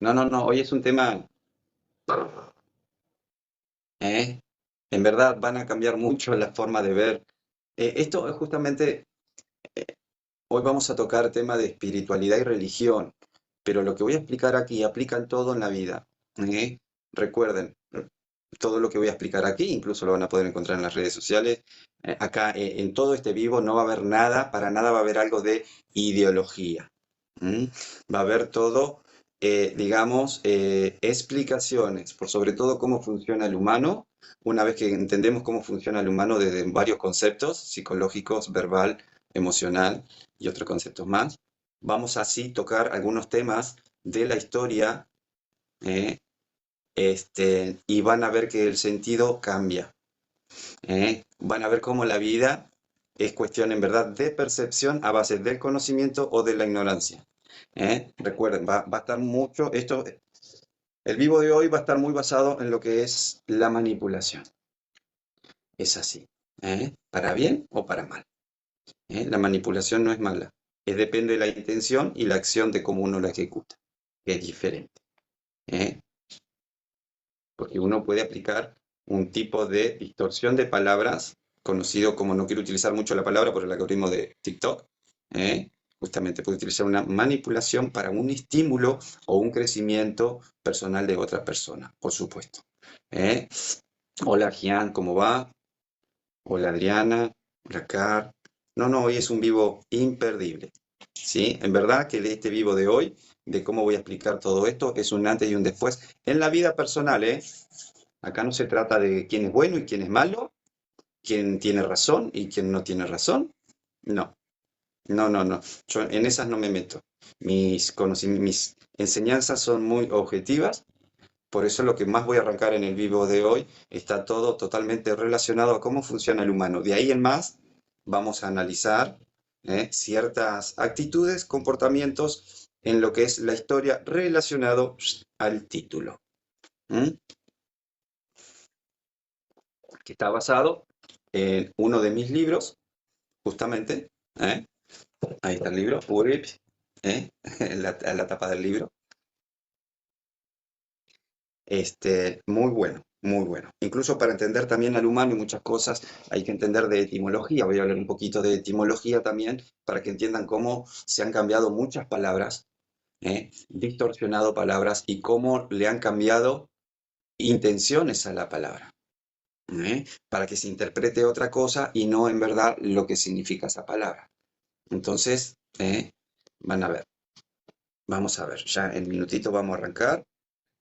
No, no, no, hoy es un tema, ¿eh? En verdad van a cambiar mucho la forma de ver. Esto es justamente, hoy vamos a tocar tema de espiritualidad y religión, pero lo que voy a explicar aquí aplica en todo en la vida. ¿Eh? Recuerden, todo lo que voy a explicar aquí, incluso lo van a poder encontrar en las redes sociales. Acá, en todo este vivo no va a haber nada, para nada va a haber algo de ideología. ¿Mm? Va a haber todo, digamos, explicaciones, por sobre todo cómo funciona el humano. Una vez que entendemos cómo funciona el humano desde varios conceptos, psicológicos, verbal, emocional y otros conceptos más, vamos así tocar algunos temas de la historia, ¿eh? Y van a ver que el sentido cambia, ¿eh? Van a ver cómo la vida es cuestión en verdad de percepción a base del conocimiento o de la ignorancia. Recuerden, va a estar mucho, el vivo de hoy va a estar muy basado en lo que es la manipulación. Es así, para bien o para mal. La manipulación no es mala, depende de la intención y la acción de cómo uno la ejecuta, que es diferente. ¿eh? Porque uno puede aplicar un tipo de distorsión de palabras, conocido como, no quiero utilizar mucho la palabra por el algoritmo de TikTok, ¿eh? Justamente puede utilizar una manipulación para un estímulo o un crecimiento personal de otra persona, por supuesto. ¿eh? Hola Gian, ¿cómo va? Hola Adriana, hola Car. No, no, hoy es un vivo imperdible. ¿Sí? En verdad que de este vivo de hoy, de cómo voy a explicar todo esto, es un antes y un después en la vida personal, ¿eh? Acá no se trata de quién es bueno y quién es malo, quién tiene razón y quién no tiene razón. No, no, no, no. Yo en esas no me meto. Mis enseñanzas son muy objetivas, por eso lo que más voy a arrancar en el vivo de hoy está todo totalmente relacionado a cómo funciona el humano. De ahí en más vamos a analizar ciertas actitudes, comportamientos en lo que es la historia relacionado al título. ¿Mm? Que está basado en uno de mis libros, justamente. ¿eh? Ahí está el libro, Urip, en la tapa del libro. Muy bueno, muy bueno. Incluso para entender también al humano y muchas cosas hay que entender de etimología. Voy a hablar un poquito de etimología también para que entiendan cómo se han cambiado muchas palabras, distorsionado palabras y cómo le han cambiado intenciones a la palabra. Para que se interprete otra cosa y no en verdad lo que significa esa palabra. Entonces, van a ver, vamos a ver, ya en minutito vamos a arrancar.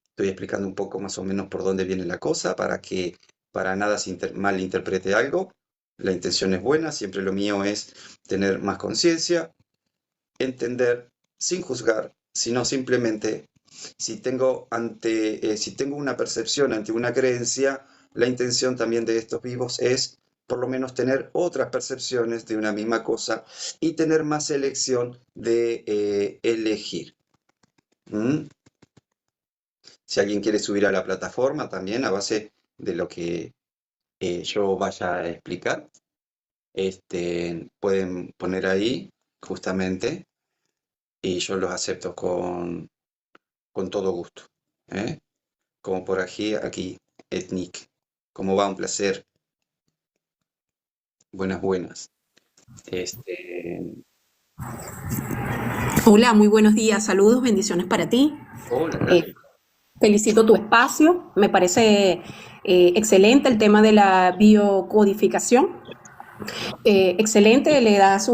Estoy explicando un poco más o menos por dónde viene la cosa para que para nada se malinterprete algo. La intención es buena, siempre lo mío es tener más conciencia, entender sin juzgar, sino simplemente si tengo una percepción ante una creencia, la intención también de estos vivos es por lo menos tener otras percepciones de una misma cosa y tener más elección de elegir. ¿Mm? Si alguien quiere subir a la plataforma también a base de lo que yo vaya a explicar, pueden poner ahí justamente y yo los acepto con todo gusto. ¿eh? Como por aquí, Etnic. ¿Cómo va? Un placer. Buenas, buenas. Este, Hola, muy buenos días, saludos, bendiciones para ti. hola, Eh, Catherine. Felicito tu espacio, me parece excelente el tema de la biocodificación. Excelente, le das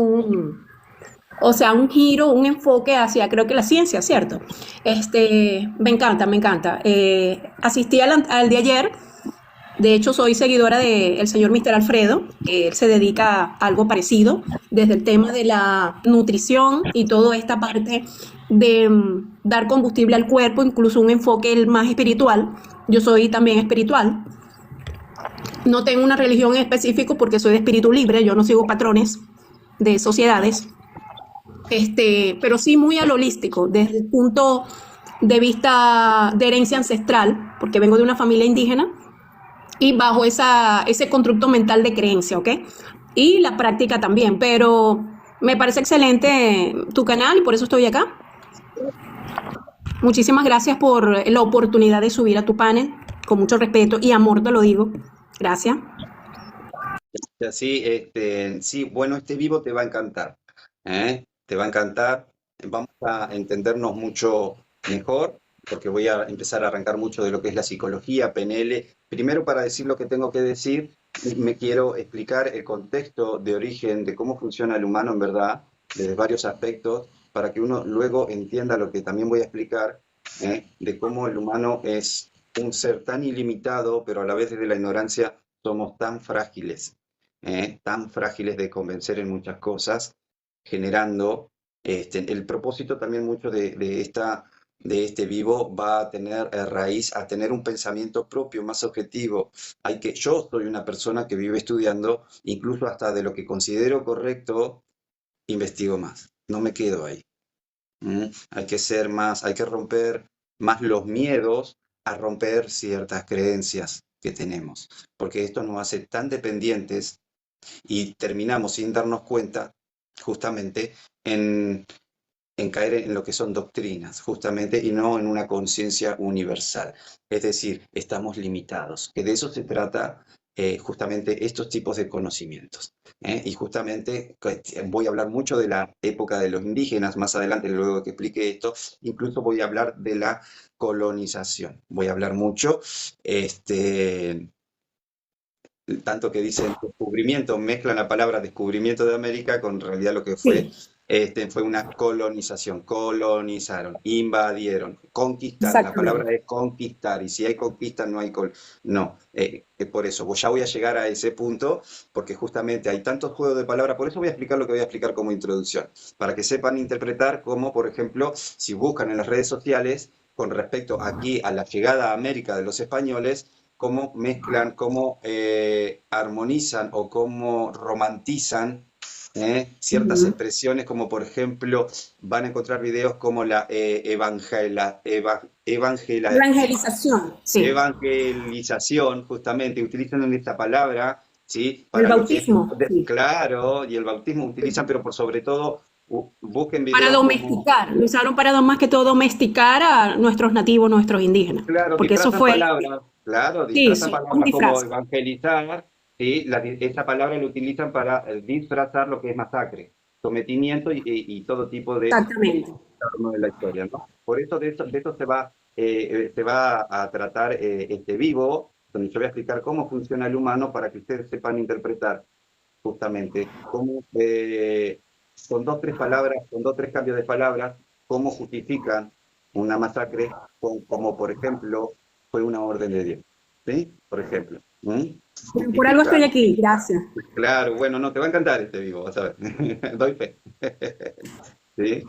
o sea, un giro, un enfoque hacia, creo que la ciencia, ¿cierto? Me encanta, me encanta. Asistí al de ayer. De hecho, soy seguidora del señor Mr. Alfredo, que él se dedica a algo parecido, desde el tema de la nutrición y toda esta parte de dar combustible al cuerpo, incluso un enfoque más espiritual. Yo soy también espiritual. No tengo una religión en específico porque soy de espíritu libre, yo no sigo patrones de sociedades, pero sí muy al holístico, desde el punto de vista de herencia ancestral, porque vengo de una familia indígena, y bajo ese constructo mental de creencia, ¿ok? Y la práctica también, pero me parece excelente tu canal y por eso estoy acá. Muchísimas gracias por la oportunidad de subir a tu panel. Con mucho respeto y amor te lo digo. Gracias. Ya, sí, sí, bueno, este vivo te va a encantar, ¿eh? Te va a encantar. Vamos a entendernos mucho mejor, porque voy a empezar a arrancar mucho de lo que es la psicología, PNL. Primero, para decir lo que tengo que decir, me quiero explicar el contexto de origen de cómo funciona el humano en verdad, desde varios aspectos, para que uno luego entienda lo que también voy a explicar, de cómo el humano es un ser tan ilimitado, pero a la vez desde la ignorancia somos tan frágiles de convencer en muchas cosas, generando el propósito también mucho de este vivo va a tener raíz a tener un pensamiento propio más objetivo. Yo soy una persona que vive estudiando, incluso hasta de lo que considero correcto, investigo más. No me quedo ahí. Hay que ser más, hay que romper más los miedos a romper ciertas creencias que tenemos, porque esto nos hace tan dependientes y terminamos sin darnos cuenta justamente en, en caer en lo que son doctrinas, justamente, y no en una conciencia universal. Es decir, estamos limitados, que de eso se trata justamente estos tipos de conocimientos. Y justamente voy a hablar mucho de la época de los indígenas, más adelante, luego que explique esto, incluso voy a hablar de la colonización. Voy a hablar mucho, tanto que dicen descubrimiento, mezclan la palabra descubrimiento de América con en realidad lo que fue, Sí, fue una colonización, colonizaron, invadieron, conquistaron, la palabra exactamente. es conquistar, y si hay conquista no hay no, por eso, ya voy a llegar a ese punto, porque justamente hay tantos juegos de palabras, por eso voy a explicar lo que voy a explicar como introducción, para que sepan interpretar como, por ejemplo, si buscan en las redes sociales, con respecto aquí a la llegada a América de los españoles, cómo mezclan, cómo armonizan o cómo romantizan ciertas Ujú. expresiones, como por ejemplo van a encontrar videos como la Evangelización, sí. evangelización, justamente, utilizan esta palabra, ¿sí? El Para lo que es, bautismo, sí. claro, y el bautismo utilizan, pero por sobre todo busquen Para videos como, domesticar, lo usaron para más que todo domesticar a nuestros nativos, nuestros indígenas, claro, porque eso disfrazan fue, palabras, claro, sí, disfrazan sí, un palabras como disfraz, evangelizar, ¿sí? Esa palabra la utilizan para disfrazar lo que es masacre, sometimiento y todo tipo de exactamente. trastorno de la historia, ¿no? Por eso de eso se va a tratar este vivo, donde yo voy a explicar cómo funciona el humano para que ustedes sepan interpretar justamente cómo, con dos, tres palabras, con dos, tres cambios de palabras, cómo justifican una masacre, como por ejemplo fue una orden de Dios. ¿Sí? Por ejemplo. Pero por algo estoy Justifican. aquí, gracias. Claro, bueno, no, te va a encantar este vivo, vas a ver. Doy fe. ¿Sí?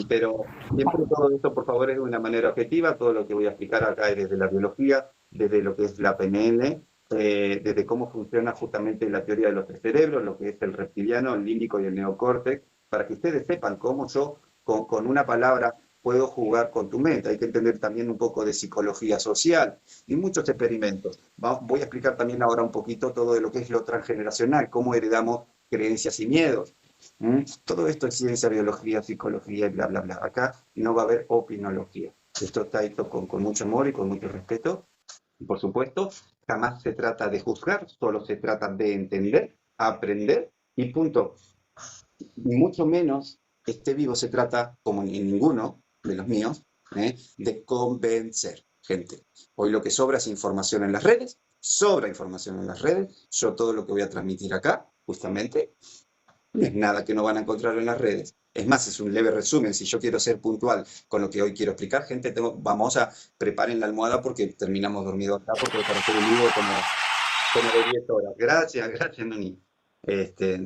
Pero siempre todo esto, por favor, es de una manera objetiva. Todo lo que voy a explicar acá es desde la biología, desde lo que es la PNL, desde cómo funciona justamente la teoría de los tres cerebros, lo que es el reptiliano, el límbico y el neocórtex, para que ustedes sepan cómo yo, con una palabra, puedo jugar con tu mente. Hay que entender también un poco de psicología social y muchos experimentos. Voy a explicar también ahora un poquito todo de lo que es lo transgeneracional, cómo heredamos creencias y miedos. Todo esto es ciencia, biología, psicología y bla, bla, bla. Acá no va a haber opinología. Esto está hecho con mucho amor y con mucho respeto. Y por supuesto, jamás se trata de juzgar, solo se trata de entender, aprender y punto. Ni mucho menos este vivo se trata, como en ninguno de los míos, de convencer gente. Hoy lo que sobra es información en las redes, sobra información en las redes. Yo todo lo que voy a transmitir acá, justamente, no es nada que no van a encontrar en las redes. Es más, es un leve resumen. Si yo quiero ser puntual con lo que hoy quiero explicar, gente, vamos a preparen la almohada porque terminamos dormidos acá, porque para hacer un vivo como de 10 horas. Gracias, gracias, Noni.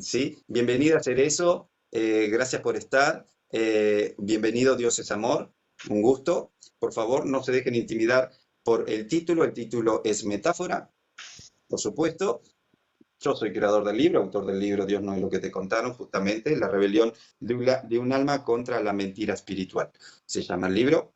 Sí, bienvenida a Cerezo. Gracias por estar. Bienvenido, Dios es amor. Un gusto. Por favor, no se dejen intimidar por el título. El título es Metáfora, por supuesto. Yo soy creador del libro, autor del libro Dios no es lo que te contaron, justamente, la rebelión de un alma contra la mentira espiritual. Se llama el libro,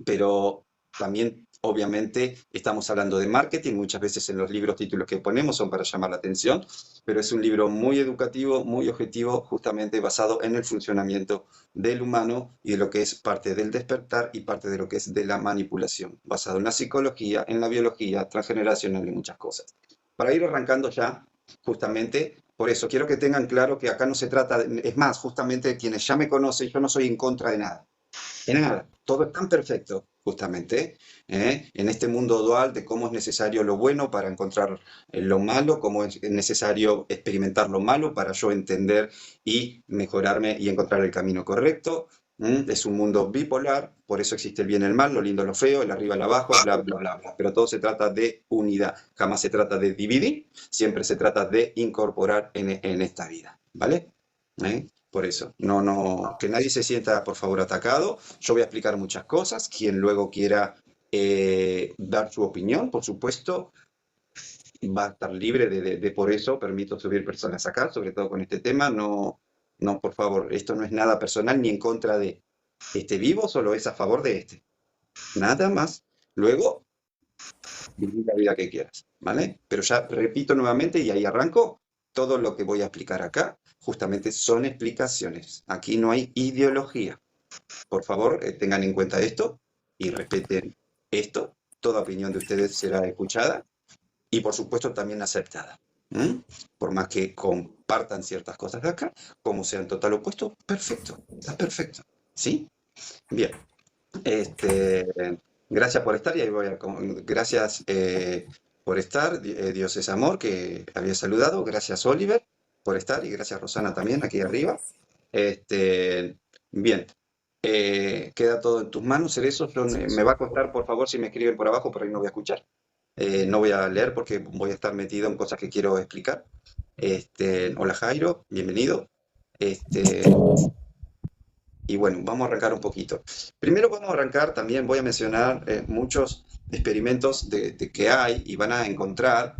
pero también Obviamente estamos hablando de marketing, muchas veces en los libros títulos que ponemos son para llamar la atención, pero es un libro muy educativo, muy objetivo, justamente basado en el funcionamiento del humano y de lo que es parte del despertar y parte de lo que es de la manipulación, basado en la psicología, en la biología, transgeneracional y muchas cosas. Para ir arrancando ya, justamente, por eso quiero que tengan claro que acá no se trata, es más, justamente quienes ya me conocen, yo no soy en contra de nada. De nada, todo es tan perfecto, justamente, en este mundo dual de cómo es necesario lo bueno para encontrar lo malo, cómo es necesario experimentar lo malo para yo entender y mejorarme y encontrar el camino correcto. Es un mundo bipolar, por eso existe el bien y el mal, lo lindo, lo feo, el arriba, el abajo, bla, bla, bla, bla. Pero todo se trata de unidad, jamás se trata de dividir, siempre se trata de incorporar en esta vida, ¿vale? Por eso, que nadie se sienta, por favor, atacado. Yo voy a explicar muchas cosas. Quien luego quiera dar su opinión, por supuesto, va a estar libre por eso. Permito subir personas acá, sobre todo con este tema. No, no, por favor, esto no es nada personal ni en contra de este vivo, solo es a favor de este. Nada más. Luego, vivir la vida que quieras, ¿vale? Pero ya repito nuevamente y ahí arranco. Todo lo que voy a explicar acá, justamente son explicaciones. Aquí no hay ideología. Por favor, tengan en cuenta esto y respeten esto. Toda opinión de ustedes será escuchada y, por supuesto, también aceptada. ¿Mm? Por más que compartan ciertas cosas de acá, como sean total opuesto, perfecto, está perfecto. ¿Sí? Bien. Este, gracias por estar y ahí voy a, gracias por estar, Dios es amor, que había saludado. Gracias, Oliver, por estar y gracias, Rosana, también aquí arriba. Este, bien, queda todo en tus manos, Cerezo. Me va a costar, por favor, si me escriben por abajo, por ahí no voy a escuchar. No voy a leer porque voy a estar metido en cosas que quiero explicar. Hola Jairo, bienvenido. Este, y bueno, vamos a arrancar un poquito. Primero vamos a arrancar, también voy a mencionar muchos experimentos de que hay y van a encontrar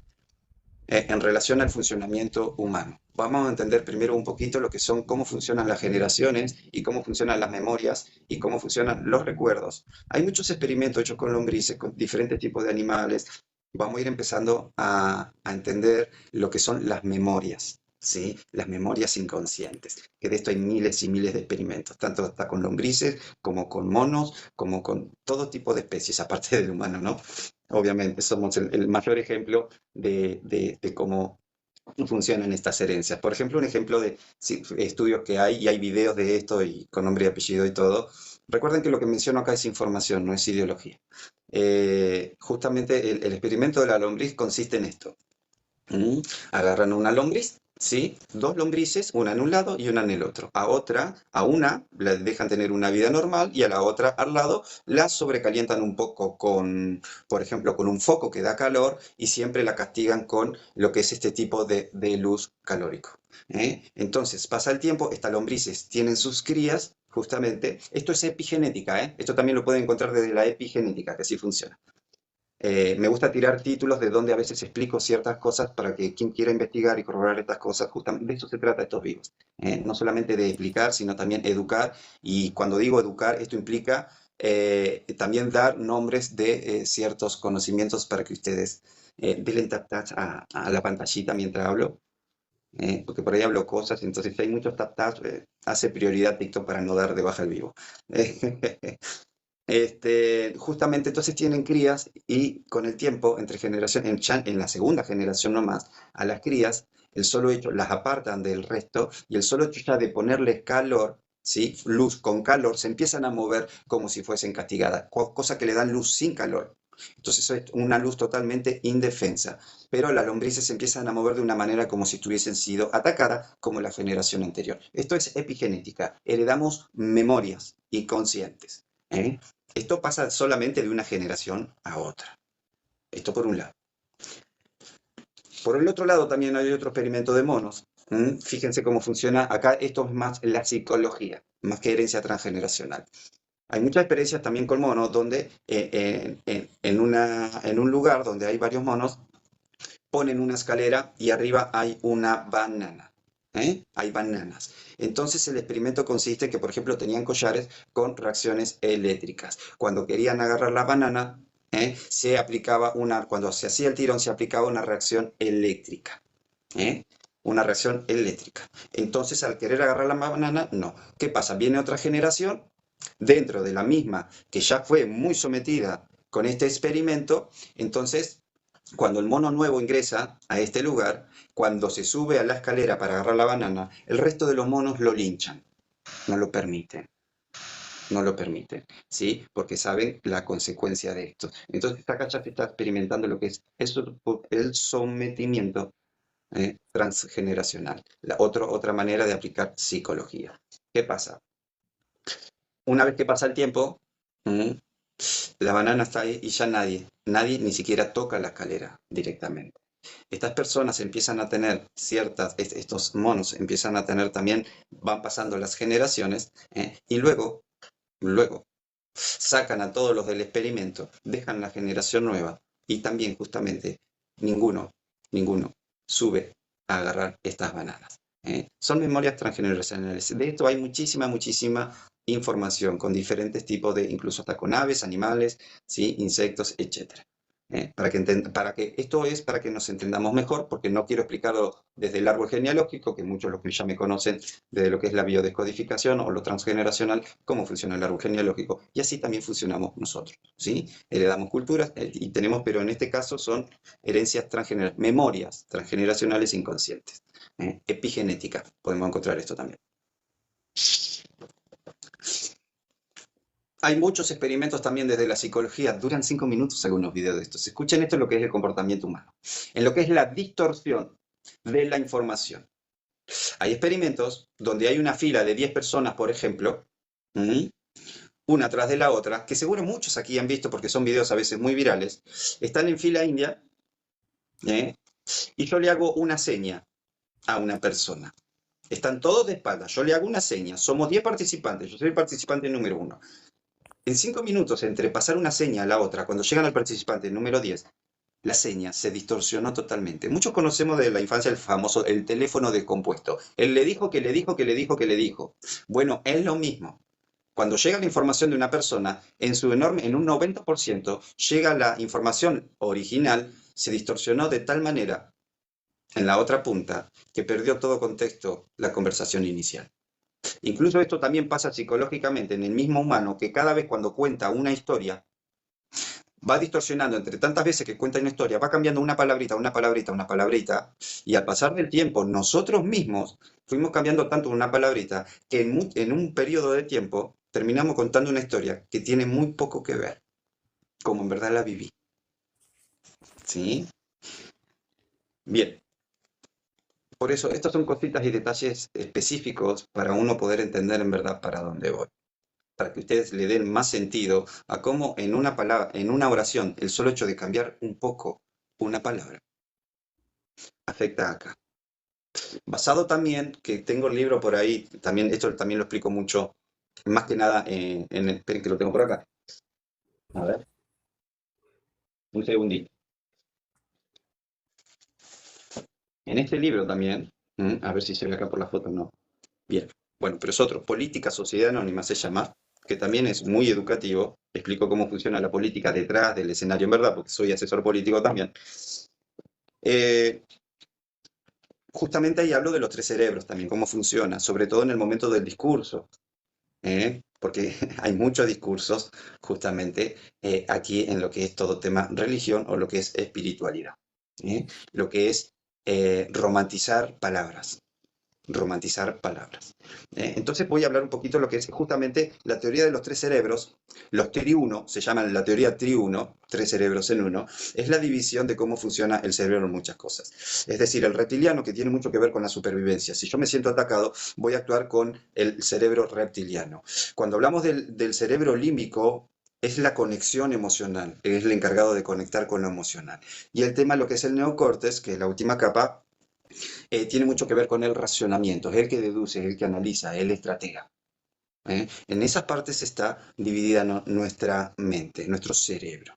en relación al funcionamiento humano. Vamos a entender primero un poquito lo que son, cómo funcionan las generaciones y cómo funcionan las memorias y cómo funcionan los recuerdos. Hay muchos experimentos hechos con lombrices, con diferentes tipos de animales. Vamos a ir empezando a entender lo que son las memorias, ¿sí? Las memorias inconscientes, que de esto hay miles y miles de experimentos, tanto está con lombrices como con monos, como con todo tipo de especies, aparte del humano, ¿no? Obviamente, somos el mayor ejemplo de cómo funcionan estas herencias. Por ejemplo, un ejemplo de estudios que hay, y hay videos de esto y con nombre y apellido y todo. Recuerden que lo que menciono acá es información, no es ideología. Justamente el experimento de la lombriz consiste en esto. Mm, Agarran una lombriz, ¿sí? Dos lombrices, una en un lado y una en el otro. A una la dejan tener una vida normal y a la otra al lado la sobrecalientan un poco con, por ejemplo, con un foco que da calor y siempre la castigan con lo que es este tipo de luz calórico. Entonces, pasa el tiempo, estas lombrices tienen sus crías, justamente. Esto es epigenética, ¿eh? Esto también lo pueden encontrar desde la epigenética, que así funciona. Me gusta tirar títulos de donde a veces explico ciertas cosas para que quien quiera investigar y corroborar estas cosas, justamente de eso se trata estos vivos. No solamente de explicar, sino también educar. Y cuando digo educar, esto implica también dar nombres de ciertos conocimientos para que ustedes denle tap taps a la pantallita mientras hablo. Porque por ahí hablo cosas, entonces si hay muchos tap taps, hace prioridad TikTok para no dar de baja el vivo. Justamente entonces tienen crías y con el tiempo, entre generación, en la segunda generación nomás, a las crías, el solo hecho, las apartan del resto y el solo hecho ya de ponerles calor, ¿sí? Luz con calor, se empiezan a mover como si fuesen castigadas, cosa que le dan luz sin calor. Entonces es una luz totalmente indefensa, pero las lombrices se empiezan a mover de una manera como si estuviesen sido atacadas como la generación anterior. Esto es epigenética, heredamos memorias inconscientes. Esto pasa solamente de una generación a otra. Esto por un lado. Por el otro lado también hay otro experimento de monos. Fíjense cómo funciona. Acá esto es más la psicología, más que herencia transgeneracional. Hay muchas experiencias también con monos donde en un lugar donde hay varios monos ponen una escalera y arriba hay una banana. Hay bananas. Entonces el experimento consiste en que, por ejemplo, tenían collares con reacciones eléctricas. Cuando querían agarrar la banana, Se aplicaba cuando se hacía el tirón, se aplicaba una reacción eléctrica. ¿eh? Una reacción eléctrica. Entonces, al querer agarrar la banana, no. ¿Qué pasa? Viene otra generación dentro de la misma que ya fue muy sometida con este experimento. Entonces, cuando el mono nuevo ingresa a este lugar, cuando se sube a la escalera para agarrar la banana, el resto de los monos lo linchan, no lo permiten. No lo permiten, ¿sí? Porque saben la consecuencia de esto. Entonces, acá ya se está experimentando lo que es eso, el sometimiento transgeneracional. Otra manera de aplicar psicología. ¿Qué pasa? Una vez que pasa el tiempo, la banana está ahí y ya nadie ni siquiera toca la escalera directamente. Estas personas empiezan a tener estos monos empiezan a tener también, van pasando las generaciones, y luego sacan a todos los del experimento, dejan la generación nueva y también justamente ninguno sube a agarrar estas bananas. Son memorias transgeneracionales. De esto hay muchísima información con diferentes tipos de, incluso hasta con aves, animales, ¿sí? Insectos, etcétera. Para que nos entendamos mejor, porque no quiero explicarlo desde el árbol genealógico, que muchos de los que ya me conocen desde lo que es la biodescodificación o lo transgeneracional, cómo funciona el árbol genealógico. Y así también funcionamos nosotros, ¿sí? Heredamos culturas y tenemos, pero en este caso son herencias transgeneracionales, memorias transgeneracionales inconscientes. Epigenética, podemos encontrar esto también. Hay muchos experimentos también desde la psicología, duran 5 minutos algunos videos de estos. Escuchen esto en lo que es el comportamiento humano, en lo que es la distorsión de la información. Hay experimentos donde hay una fila de 10 personas, por ejemplo, una tras de la otra, que seguro muchos aquí han visto porque son videos a veces muy virales, están en fila india, y yo le hago una seña a una persona. Están todos de espaldas, yo le hago una seña, somos 10 participantes, yo soy el participante número 1. En 5 minutos, entre pasar una seña a la otra, cuando llegan al participante número 10, la seña se distorsionó totalmente. Muchos conocemos de la infancia el famoso el teléfono descompuesto. Él le dijo que le dijo que le dijo que le dijo. Bueno, es lo mismo. Cuando llega la información de una persona, en un 90% llega la información original, se distorsionó de tal manera en la otra punta que perdió todo contexto la conversación inicial. Incluso esto también pasa psicológicamente en el mismo humano, que cada vez cuando cuenta una historia, va distorsionando entre tantas veces que cuenta una historia, va cambiando una palabrita, y al pasar del tiempo nosotros mismos fuimos cambiando tanto una palabrita que en un periodo de tiempo terminamos contando una historia que tiene muy poco que ver, como en verdad la viví. ¿Sí? Bien. Por eso, estas son cositas y detalles específicos para uno poder entender en verdad para dónde voy. Para que ustedes le den más sentido a cómo en una palabra, en una oración, el solo hecho de cambiar un poco una palabra afecta acá. Basado también, que tengo el libro por ahí, también esto también lo explico mucho, más que nada esperen que lo tengo por acá. A ver, un segundito. En este libro también, a ver si se ve acá por la foto o no. Bien, bueno, pero es otro, Política, Sociedad Anónima se llama, que también es muy educativo. Explico cómo funciona la política detrás del escenario en verdad, porque soy asesor político también. Justamente ahí hablo de los 3 cerebros también, cómo funciona, sobre todo en el momento del discurso, porque hay muchos discursos justamente aquí en lo que es todo tema religión o lo que es espiritualidad, lo que es romantizar palabras. Entonces voy a hablar un poquito de lo que es justamente la teoría de los 3 cerebros, los triuno, se llaman la teoría triuno, 3 cerebros en uno, es la división de cómo funciona el cerebro en muchas cosas. Es decir, el reptiliano, que tiene mucho que ver con la supervivencia. Si yo me siento atacado, voy a actuar con el cerebro reptiliano. Cuando hablamos del cerebro límbico, es la conexión emocional, es el encargado de conectar con lo emocional. Y el tema, lo que es el neocórtex, que es la última capa, tiene mucho que ver con el racionamiento, es el que deduce, es el que analiza, es el estratega. En esas partes está dividida nuestra mente, nuestro cerebro.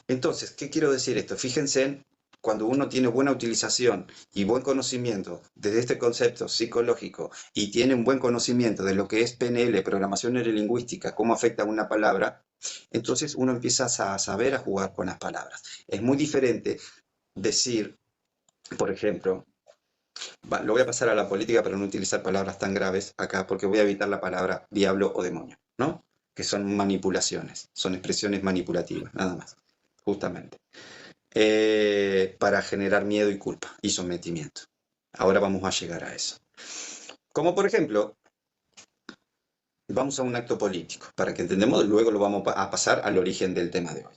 Entonces, ¿qué quiero decir esto? Fíjense, cuando uno tiene buena utilización y buen conocimiento de este concepto psicológico y tiene un buen conocimiento de lo que es PNL, programación neurolingüística, cómo afecta una palabra, Entonces uno empieza a saber a jugar con las palabras. Es muy diferente decir, por ejemplo, lo voy a pasar a la política para no utilizar palabras tan graves acá, porque voy a evitar la palabra diablo o demonio, ¿no? Que son manipulaciones, son expresiones manipulativas, nada más, justamente, para generar miedo y culpa y sometimiento. Ahora vamos a llegar a eso. Como por ejemplo, vamos a un acto político, para que entendamos, luego lo vamos a pasar al origen del tema de hoy.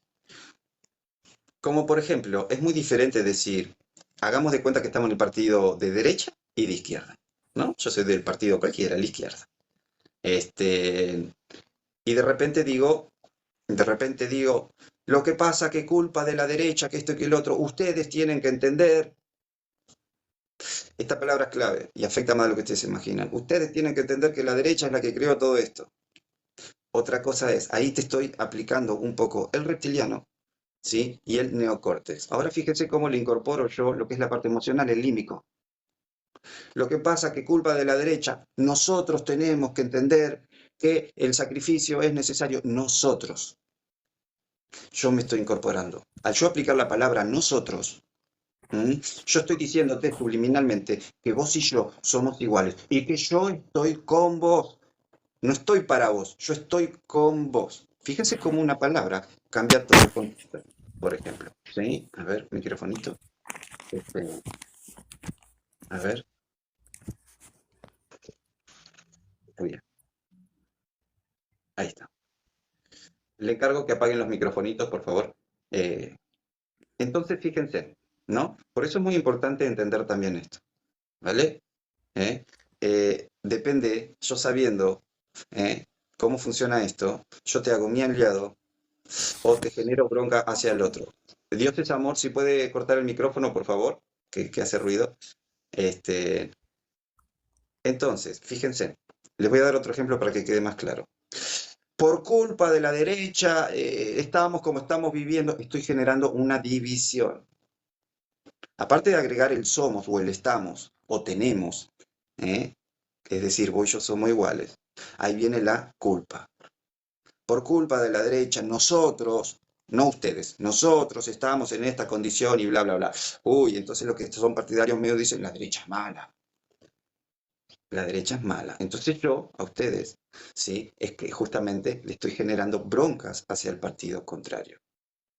Como por ejemplo, es muy diferente decir, hagamos de cuenta que estamos en el partido de derecha y de izquierda, ¿no? Yo soy del partido cualquiera, la izquierda. Este, y de repente digo, lo que pasa que culpa de la derecha, que esto y que el otro, ustedes tienen que entender, esta palabra es clave y afecta más de lo que ustedes se imaginan, ustedes tienen que entender que la derecha es la que creó todo esto. Otra cosa es, ahí te estoy aplicando un poco el reptiliano, ¿sí? Y el neocórtex. Ahora fíjense cómo le incorporo yo lo que es la parte emocional, el límbico. Lo que pasa que culpa de la derecha, nosotros tenemos que entender que el sacrificio es necesario. Nosotros. Yo me estoy incorporando. Al yo aplicar la palabra nosotros, yo estoy diciéndote subliminalmente que vos y yo somos iguales y que yo estoy con vos. No estoy para vos, yo estoy con vos. Fíjense cómo una palabra cambia todo el contexto, por ejemplo. ¿Sí? A ver, microfonito. Este, a ver, está bien. Ahí está. Le encargo que apaguen los microfonitos, por favor. Eh, entonces, fíjense, ¿no? Por eso es muy importante entender también esto, ¿vale? ¿Eh? Depende, yo sabiendo ¿eh? cómo funciona esto, yo te hago mi aliado o te genero bronca hacia el otro. Dios es amor, si puede cortar el micrófono, por favor, que hace ruido. Este, entonces, fíjense, les voy a dar otro ejemplo para que quede más claro. Por culpa de la derecha, estamos como estamos viviendo, estoy generando una división. Aparte de agregar el somos o el estamos o tenemos, ¿eh? Es decir, vos y yo somos iguales, ahí viene la culpa. Por culpa de la derecha, nosotros, no ustedes, nosotros estamos en esta condición y bla, bla, bla. Uy, entonces los que son partidarios míos dicen, la derecha es mala, la derecha es mala. Entonces yo, a ustedes, ¿sí? Es que justamente le estoy generando broncas hacia el partido contrario.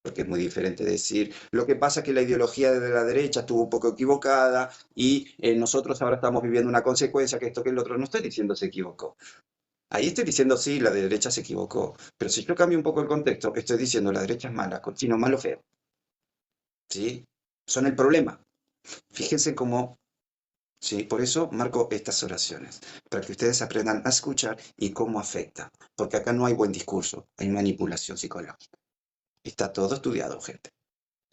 Porque es muy diferente decir, lo que pasa es que la ideología de la derecha estuvo un poco equivocada y nosotros ahora estamos viviendo una consecuencia, que esto, que el otro. No estoy diciendo se equivocó. Ahí estoy diciendo, sí, la de derecha se equivocó. Pero si yo cambio un poco el contexto, estoy diciendo, la derecha es mala, cochino, malo, feo. ¿Sí? Son el problema. Fíjense cómo, ¿sí? Por eso marco estas oraciones, para que ustedes aprendan a escuchar y cómo afecta. Porque acá no hay buen discurso, hay manipulación psicológica. Está todo estudiado, gente.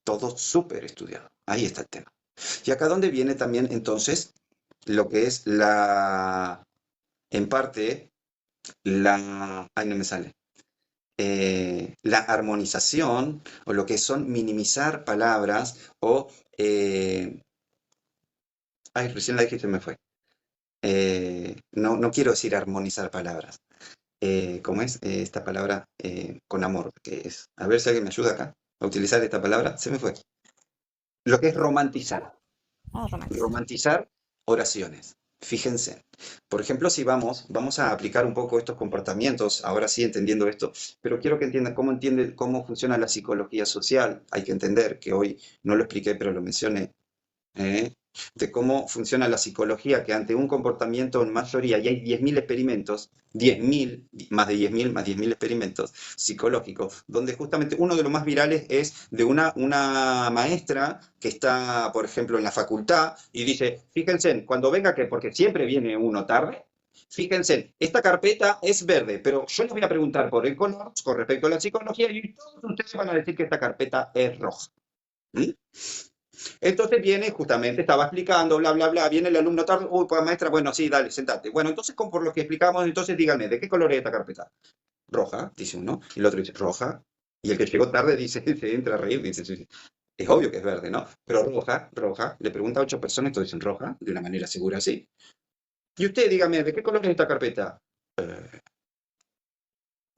Todo súper estudiado. Ahí está el tema. Y acá donde viene también entonces lo que es en parte, ay, no me sale, la armonización o lo que son minimizar palabras o, ay, recién la dije y se me fue. No, no quiero decir armonizar palabras. ¿Cómo es esta palabra con amor? Que es, a ver si alguien me ayuda acá a utilizar esta palabra. Se me fue. Lo que es romantizar. Oh, romántico. Romantizar oraciones. Fíjense. Por ejemplo, si vamos a aplicar un poco estos comportamientos, ahora sí entendiendo esto, pero quiero que entiendan cómo funciona la psicología social. Hay que entender que hoy no lo expliqué, pero lo mencioné. ¿eh? De cómo funciona la psicología, que ante un comportamiento en mayoría, y hay 10.000 experimentos, 10.000, más de 10.000, más 10.000 experimentos psicológicos, donde justamente uno de los más virales es de una maestra que está, por ejemplo, en la facultad y dice, fíjense, cuando venga, que porque siempre viene uno tarde, fíjense, esta carpeta es verde, pero yo les voy a preguntar por el color con respecto a la psicología y todos ustedes van a decir que esta carpeta es roja. ¿Mm? Entonces viene, justamente, estaba explicando, bla, bla, bla, viene el alumno tarde, uy, pues maestra, bueno, sí, dale, sentate. Bueno, entonces, como por lo que explicamos, entonces díganme, ¿de qué color es esta carpeta? Roja, dice uno, y el otro dice, roja, y el que llegó tarde dice, se entra a reír, dice, sí, sí. Es obvio que es verde, ¿no? Pero roja, roja, le pregunta a 8 personas, todos dicen roja, de una manera segura, sí. Y usted, dígame, ¿de qué color es esta carpeta?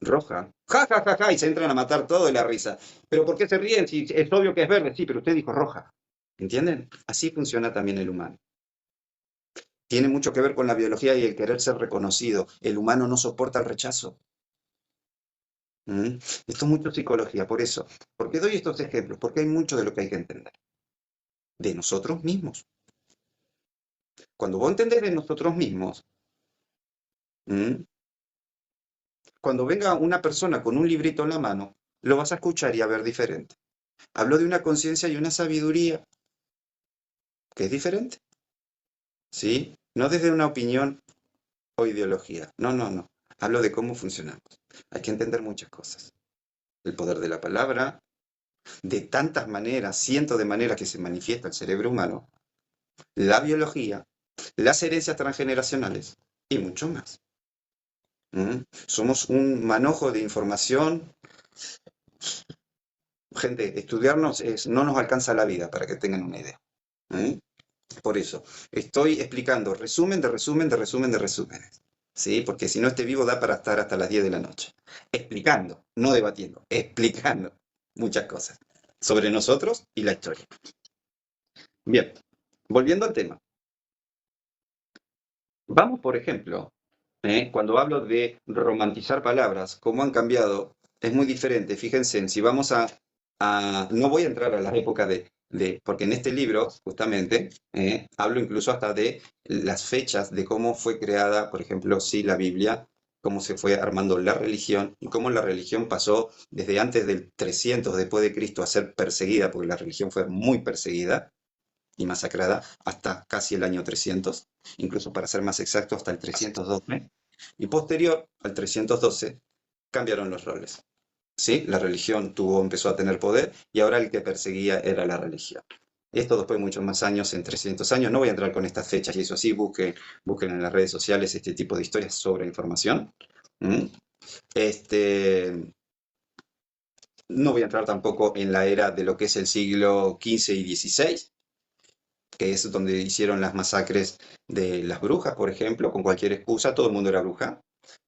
roja. Ja, ja, ja, ja, y se entran a matar todo de la risa. ¿Pero por qué se ríen si es obvio que es verde? Sí, pero usted dijo roja. ¿Entienden? Así funciona también el humano. Tiene mucho que ver con la biología y el querer ser reconocido. El humano no soporta el rechazo. ¿Mm? Esto es mucho psicología, por eso. ¿Por qué doy estos ejemplos? Porque hay mucho de lo que hay que entender. De nosotros mismos. Cuando vos entendés de nosotros mismos, ¿mm? Cuando venga una persona con un librito en la mano, lo vas a escuchar y a ver diferente. Hablo de una conciencia y una sabiduría que es diferente, ¿sí? No desde una opinión o ideología. No, no, no. Hablo de cómo funcionamos. Hay que entender muchas cosas. El poder de la palabra, de tantas maneras, cientos de maneras que se manifiesta el cerebro humano, la biología, las herencias transgeneracionales y mucho más. ¿Mm? Somos un manojo de información. Gente, estudiarnos no nos alcanza la vida, para que tengan una idea. ¿Mm? Por eso, estoy explicando resumen de resumen de resumen de resúmenes. ¿Sí? Porque si no, este vivo da para estar hasta las 10 de la noche. Explicando, no debatiendo, explicando muchas cosas sobre nosotros y la historia. Bien, volviendo al tema. Vamos, por ejemplo, cuando hablo de romantizar palabras, cómo han cambiado, es muy diferente. Fíjense, si vamos no voy a entrar a la época porque en este libro, justamente, hablo incluso hasta de las fechas de cómo fue creada, por ejemplo, sí, la Biblia, cómo se fue armando la religión y cómo la religión pasó desde antes del 300 después de Cristo a ser perseguida, porque la religión fue muy perseguida y masacrada hasta casi el año 300, incluso para ser más exacto hasta el 312, y posterior al 312 cambiaron los roles. ¿Sí? La religión empezó a tener poder y ahora el que perseguía era la religión. Esto después de muchos más años, en 300 años, no voy a entrar con estas fechas y eso sí, busquen en las redes sociales este tipo de historias sobre información. ¿Mm? Este, no voy a entrar tampoco en la era de lo que es el siglo XV y XVI, que es donde hicieron las masacres de las brujas, por ejemplo, con cualquier excusa, todo el mundo era bruja.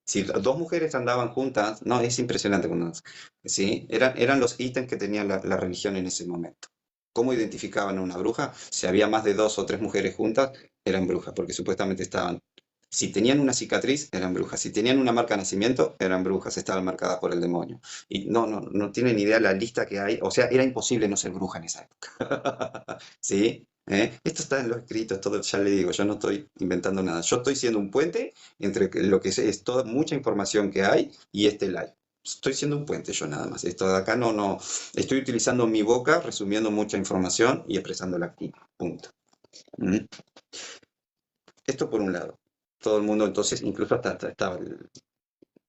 Si dos mujeres andaban juntas, no, es impresionante. ¿Sí? Eran los ítems que tenía la religión en ese momento. ¿Cómo identificaban a una bruja? Si había más de dos o tres mujeres juntas, eran brujas, porque supuestamente estaban. Si tenían una cicatriz, eran brujas. Si tenían una marca de nacimiento, eran brujas, estaban marcadas por el demonio. Y no tienen idea la lista que hay. O sea, era imposible no ser bruja en esa época. ¿Sí? Esto está en los escritos, todo, ya le digo, yo no estoy inventando nada. Yo estoy siendo un puente entre lo que es toda mucha información que hay y este live. Estoy siendo un puente yo nada más. Esto de acá no. Estoy utilizando mi boca, resumiendo mucha información y expresándola aquí. Punto. ¿Mm? Esto por un lado. Todo el mundo, entonces, incluso hasta estaba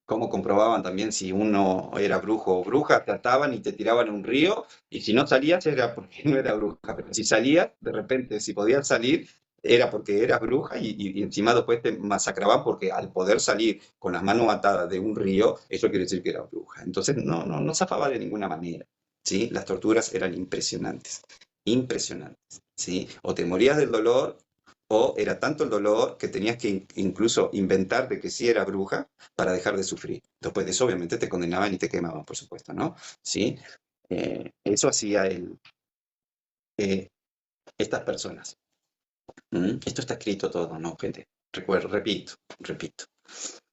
cómo comprobaban también si uno era brujo o bruja, te ataban y te tiraban a un río, y si no salías era porque no era bruja, pero si salías, de repente, si podías salir, era porque eras bruja y encima después te masacraban porque al poder salir con las manos atadas de un río, eso quiere decir que era bruja. Entonces no zafaba de ninguna manera, ¿sí? Las torturas eran impresionantes, impresionantes, ¿sí? O te morías del dolor o era tanto el dolor que tenías que incluso inventarte que sí era bruja para dejar de sufrir. Después de eso, obviamente, te condenaban y te quemaban, por supuesto, ¿no? ¿Sí? Eso hacía eh, estas personas. ¿Mm? Esto está escrito todo, ¿no, gente? Recuerdo, repito.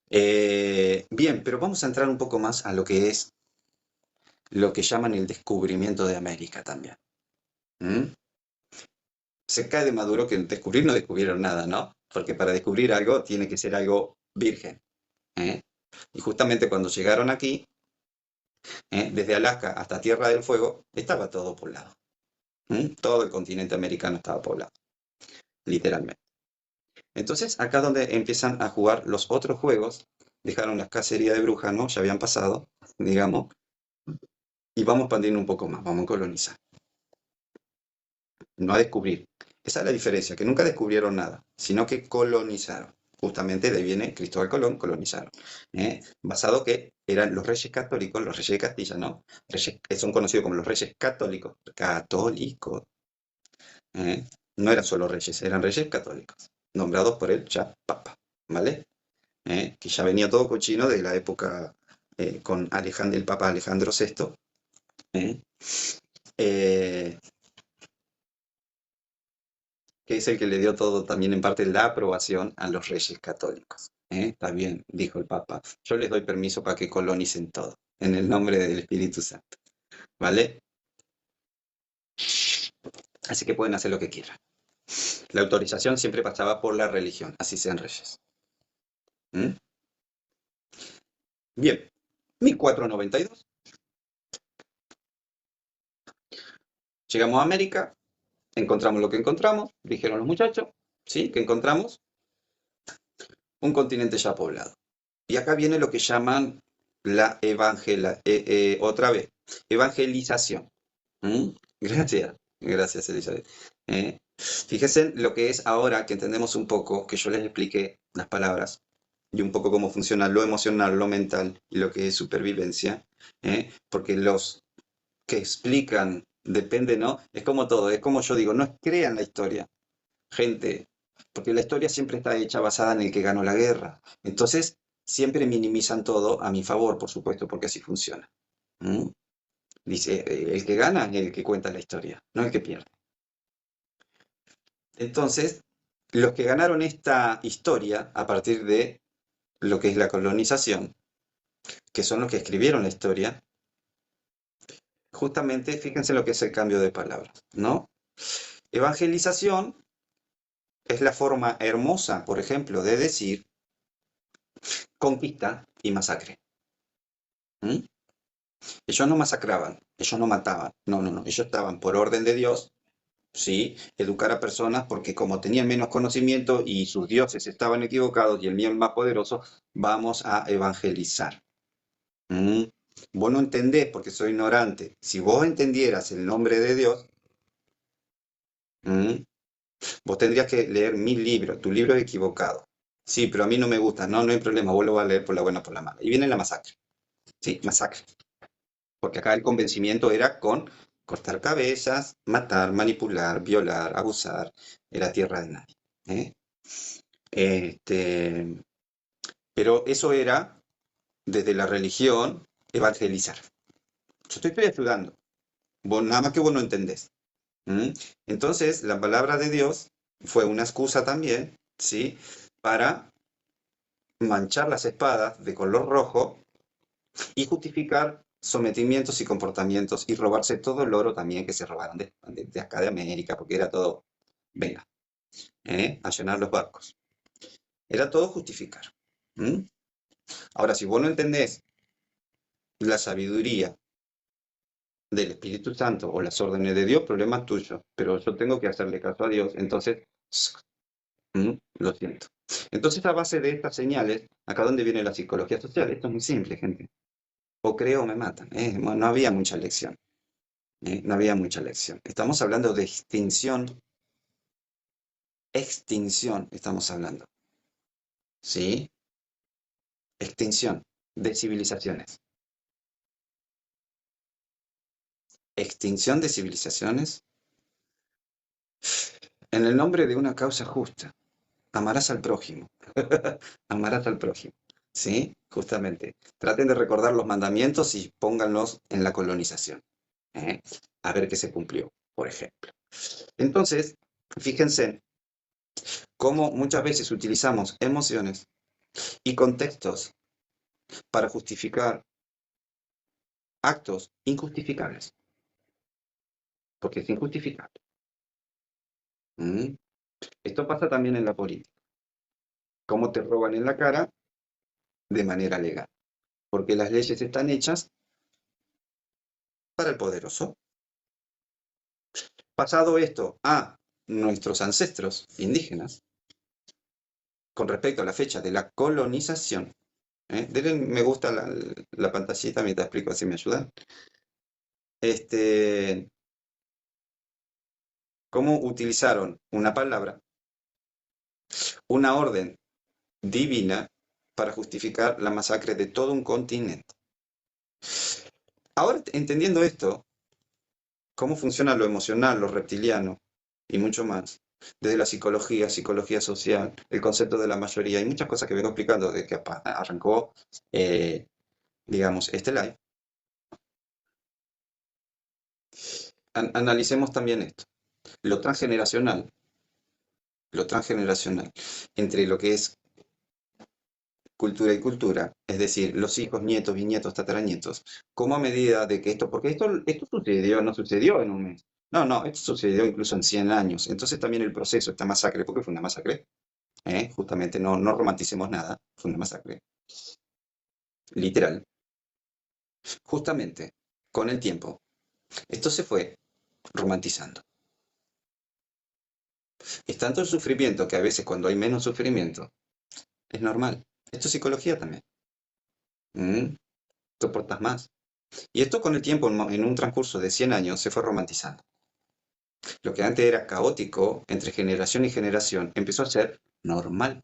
Bien, pero vamos a entrar un poco más a lo que es lo que llaman el descubrimiento de América también. ¿Mm? Se cae de maduro que no descubrieron nada, ¿no? Porque para descubrir algo tiene que ser algo virgen. ¿Eh? Y justamente cuando llegaron aquí, desde Alaska hasta Tierra del Fuego, estaba todo poblado. Todo el continente americano estaba poblado, literalmente. Entonces, acá donde empiezan a jugar los otros juegos, dejaron las cacerías de brujas, ¿no? Ya habían pasado, digamos, y vamos expandiendo un poco más, vamos a colonizar, no a descubrir. Esa es la diferencia, que nunca descubrieron nada, sino que colonizaron. Justamente de ahí viene Cristóbal Colón, colonizaron. Basado que eran los reyes católicos, los reyes de Castilla, ¿no? Reyes, que son conocidos como los reyes católicos. Católicos. ¿Eh? No eran solo reyes, eran reyes católicos, nombrados por el ya Papa, ¿vale? Que ya venía todo cochino de la época con el Papa Alejandro VI, ¿eh? Eh, que es el que le dio todo, también en parte la aprobación a los reyes católicos. Está bien, dijo el Papa, yo les doy permiso para que colonicen todo, en el nombre del Espíritu Santo, ¿vale? Así que pueden hacer lo que quieran. La autorización siempre pasaba por la religión, así sean reyes. ¿Mm? Bien, 1492. Llegamos a América, encontramos lo que encontramos, dijeron los muchachos, ¿sí? Que encontramos un continente ya poblado. Y acá viene lo que llaman la otra vez, evangelización. ¿Mm? Gracias, gracias Elizabeth. Fíjense lo que es ahora que entendemos un poco, que yo les expliqué las palabras y un poco cómo funciona lo emocional, lo mental y lo que es supervivencia, porque los que explican, depende, ¿no? Es como todo, es como yo digo, no crean la historia, gente, porque la historia siempre está hecha basada en el que ganó la guerra. Entonces, siempre minimizan todo a mi favor, por supuesto, porque así funciona. ¿Mm? Dice, el que gana es el que cuenta la historia, no el que pierde. Entonces, los que ganaron esta historia a partir de lo que es la colonización, que son los que escribieron la historia, justamente fíjense lo que es el cambio de palabras, ¿no? Evangelización es la forma hermosa, por ejemplo, de decir conquista y masacre. ¿Mm? Ellos no masacraban, ellos no mataban, no, no, no, ellos estaban por orden de Dios, ¿sí? Educar a personas porque como tenían menos conocimiento y sus dioses estaban equivocados y el mío es más poderoso, vamos a evangelizar. ¿Mm? Vos no entendés porque soy ignorante. Si vos entendieras el nombre de Dios, ¿mm? Vos tendrías que leer mi libro, tu libro es equivocado. Sí, pero a mí no me gusta. No, no hay problema, vos lo vas a leer por la buena o por la mala. Y viene la masacre. Sí, masacre. Porque acá el convencimiento era con cortar cabezas, matar, manipular, violar, abusar. Era tierra de nadie. ¿Eh? Este, pero eso era, desde la religión, evangelizar. Yo te estoy ayudando. Vos, nada más que vos no entendés. ¿Mm? Entonces, la palabra de Dios fue una excusa también, ¿sí? Para manchar las espadas de color rojo y justificar sometimientos y comportamientos y robarse todo el oro también que se robaron de acá de América, porque era todo, venga, a llenar los barcos. Era todo justificar. ¿Mm? Ahora, si vos no entendés la sabiduría del Espíritu Santo o las órdenes de Dios, problema es tuyo, pero yo tengo que hacerle caso a Dios, entonces, lo siento. Entonces, a base de estas señales, acá donde viene la psicología social, esto es muy simple, gente. O creo o me matan. No había mucha lección. No había mucha lección. Estamos hablando de extinción, estamos hablando. ¿Sí? Extinción de civilizaciones. Extinción de civilizaciones en el nombre de una causa justa. Amarás al prójimo. Amarás al prójimo. ¿Sí? Justamente. Traten de recordar los mandamientos y pónganlos en la colonización. A ver qué se cumplió, por ejemplo. Entonces, fíjense cómo muchas veces utilizamos emociones y contextos para justificar actos injustificables, porque es injustificable. ¿Mm? Esto pasa también en la política. Cómo te roban en la cara de manera legal, porque las leyes están hechas para el poderoso. Pasado esto a nuestros ancestros indígenas, con respecto a la fecha de la colonización, denle me gusta la pantallita mientras explico, así me ayudan. Cómo utilizaron una palabra, una orden divina para justificar la masacre de todo un continente. Ahora, entendiendo esto, cómo funciona lo emocional, lo reptiliano y mucho más, desde la psicología, psicología social, el concepto de la mayoría, hay muchas cosas que vengo explicando desde que arrancó digamos, este live, analicemos también esto. Lo transgeneracional, lo transgeneracional, entre lo que es cultura y cultura, es decir, los hijos, nietos, bisnietos, tataranietos, como a medida de que esto, porque esto sucedió, no sucedió en un mes. No, no, esto sucedió incluso en 100 años. Entonces también el proceso, esta masacre, porque fue una masacre, justamente no, no romanticemos nada, fue una masacre, literal. Justamente, con el tiempo, esto se fue romantizando. Es tanto el sufrimiento que a veces cuando hay menos sufrimiento, es normal. Esto es psicología también. ¿Mm? Soportas más. Y esto con el tiempo, en un transcurso de 100 años, se fue romantizando. Lo que antes era caótico entre generación y generación empezó a ser normal.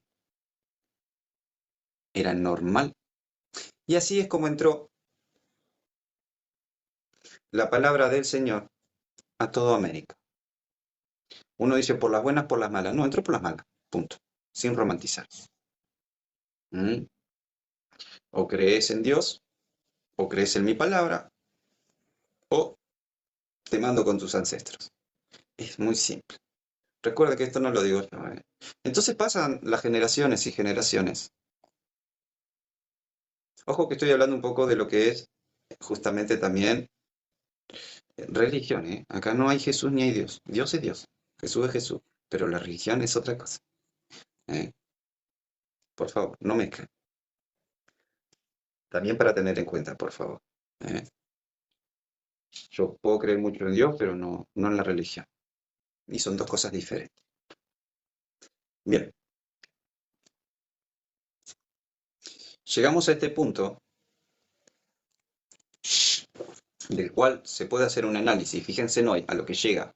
Era normal. Y así es como entró la palabra del Señor a toda América. Uno dice por las buenas, por las malas. No, entró por las malas. Punto. Sin romantizar. ¿Mm? O crees en Dios, o crees en mi palabra, o te mando con tus ancestros. Es muy simple. Recuerda que esto no lo digo yo. Entonces pasan las generaciones y generaciones. Ojo que estoy hablando un poco de lo que es justamente también religión, ¿eh? Acá no hay Jesús ni hay Dios. Dios es Dios. Jesús es Jesús. Pero la religión es otra cosa. ¿Eh? Por favor, no mezclen. También para tener en cuenta, por favor. ¿Eh? Yo puedo creer mucho en Dios, pero no, no en la religión. Y son dos cosas diferentes. Bien, llegamos a este punto del cual se puede hacer un análisis. Fíjense hoy a lo que llega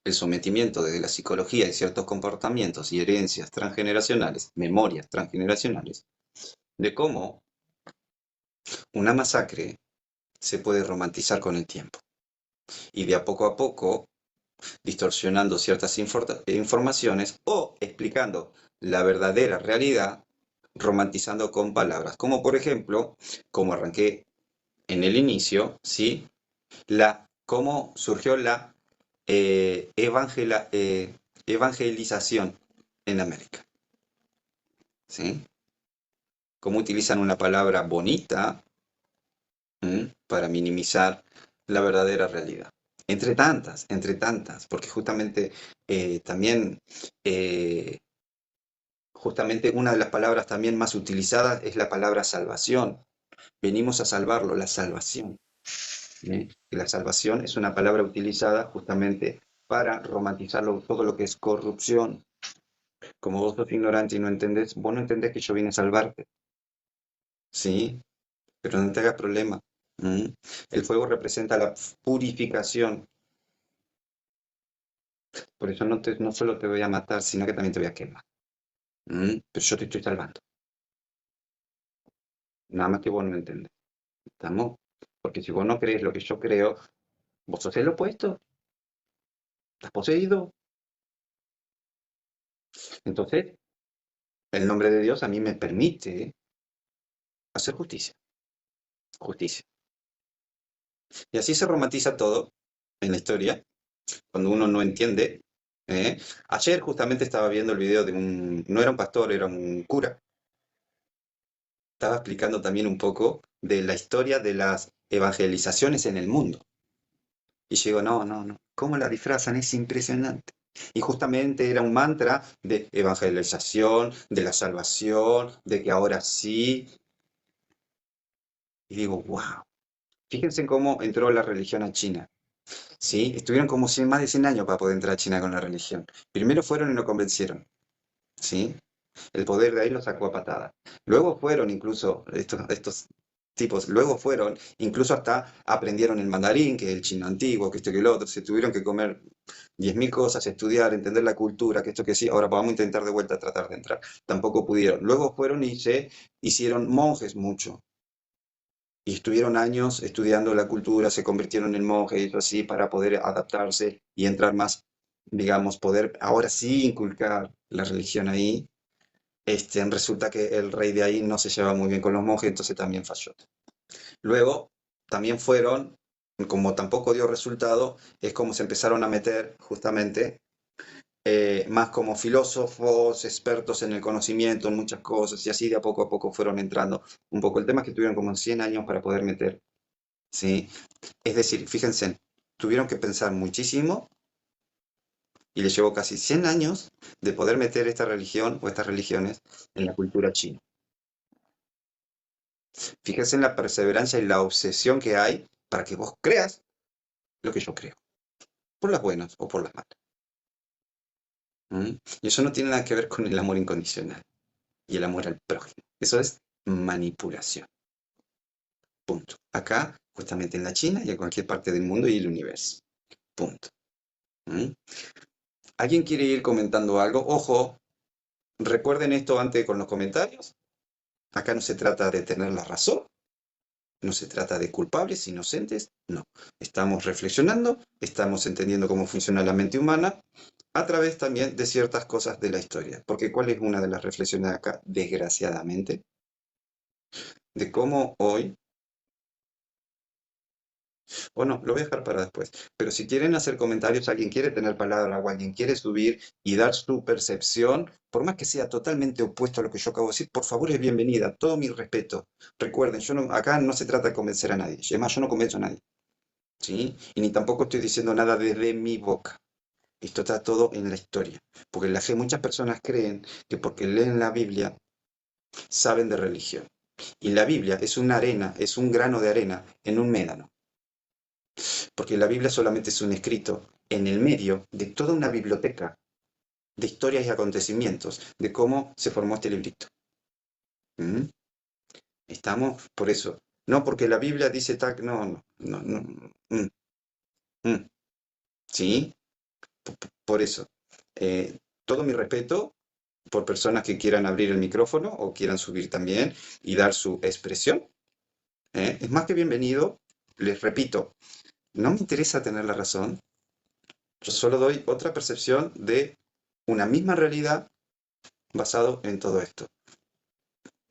el sometimiento desde la psicología de ciertos comportamientos y herencias transgeneracionales, memorias transgeneracionales, de cómo una masacre se puede romantizar con el tiempo. Y de a poco, distorsionando ciertas informaciones o explicando la verdadera realidad, romantizando con palabras. Como por ejemplo, como arranqué en el inicio, ¿sí? Cómo surgió la evangelización en América. ¿Sí? Cómo utilizan una palabra bonita para minimizar la verdadera realidad. Entre tantas, porque justamente también, justamente una de las palabras también más utilizadas es la palabra salvación. Venimos a salvarlo, la salvación. ¿Sí? Y la salvación es una palabra utilizada justamente para romantizarlo, todo lo que es corrupción. Como vos sos ignorante y no entendés, vos no entendés que yo vine a salvarte. ¿Sí? Pero no te hagas problema. ¿Mm? El fuego representa la purificación. Por eso no solo te voy a matar, sino que también te voy a quemar. Pero yo te estoy salvando. Nada más que vos no entendés. ¿Estamos? Porque si vos no crees lo que yo creo, vos sos el opuesto. ¿Estás poseído? Entonces, el nombre de Dios a mí me permite hacer justicia. Justicia. Y así se romantiza todo en la historia, cuando uno no entiende. ¿Eh? Ayer justamente estaba viendo el video de no era un pastor, era un cura. Estaba explicando también un poco de la historia de las evangelizaciones en el mundo. Y yo digo, no, no, no. ¿Cómo la disfrazan? Es impresionante. Y justamente era un mantra de evangelización, de la salvación, de que ahora sí. Y digo, wow. Fíjense cómo entró la religión a China. ¿Sí? Estuvieron como más de 100 años para poder entrar a China con la religión. Primero fueron y no convencieron. ¿Sí? El poder de ahí lo sacó a patada. Luego fueron incluso estos tipos, luego fueron, incluso hasta aprendieron el mandarín, que es el chino antiguo, que esto que lo otro, se tuvieron que comer 10.000 cosas, estudiar, entender la cultura, que esto que sí, ahora vamos a intentar de vuelta a tratar de entrar. Tampoco pudieron. Luego fueron y se hicieron monjes mucho. Y estuvieron años estudiando la cultura, se convirtieron en monjes y eso así para poder adaptarse y entrar más, digamos, poder ahora sí inculcar la religión ahí. Resulta que el rey de ahí no se lleva muy bien con los monjes, entonces también falló. Luego, también fueron, como tampoco dio resultado, es como se empezaron a meter justamente más como filósofos, expertos en el conocimiento, en muchas cosas, y así de a poco fueron entrando. Un poco el tema es que tuvieron como 100 años para poder meter, ¿sí? Es decir, fíjense, tuvieron que pensar muchísimo y les llevó casi 100 años de poder meter esta religión o estas religiones en la cultura china. Fíjense en la perseverancia y la obsesión que hay para que vos creas lo que yo creo, por las buenas o por las malas. ¿Mm? Y eso no tiene nada que ver con el amor incondicional y el amor al prójimo. Eso es manipulación. Punto. Acá, justamente en la China y en cualquier parte del mundo y el universo. Punto. ¿Mm? ¿Alguien quiere ir comentando algo? Ojo, recuerden esto antes con los comentarios. Acá no se trata de tener la razón, no se trata de culpables, inocentes, no. Estamos reflexionando, estamos entendiendo cómo funciona la mente humana a través también de ciertas cosas de la historia. Porque ¿cuál es una de las reflexiones acá? Desgraciadamente, de cómo hoy, bueno, lo voy a dejar para después, pero si quieren hacer comentarios, alguien quiere tener palabra o alguien quiere subir y dar su percepción, por más que sea totalmente opuesto a lo que yo acabo de decir, por favor es bienvenida, todo mi respeto. Recuerden, acá no se trata de convencer a nadie, además yo no convenzo a nadie, ¿sí? Y ni tampoco estoy diciendo nada desde mi boca. Esto está todo en la historia, porque en la fe muchas personas creen que porque leen la Biblia saben de religión. Y la Biblia es una arena, es un grano de arena en un médano. Porque la Biblia solamente es un escrito en el medio de toda una biblioteca de historias y acontecimientos, de cómo se formó este librito. ¿Mm? Estamos por eso. No porque la Biblia dice tal, no. Mm. ¿Sí? Por eso. Todo mi respeto por personas que quieran abrir el micrófono o quieran subir también y dar su expresión. Es más que bienvenido. Les repito, no me interesa tener la razón. Yo solo doy otra percepción de una misma realidad basado en todo esto.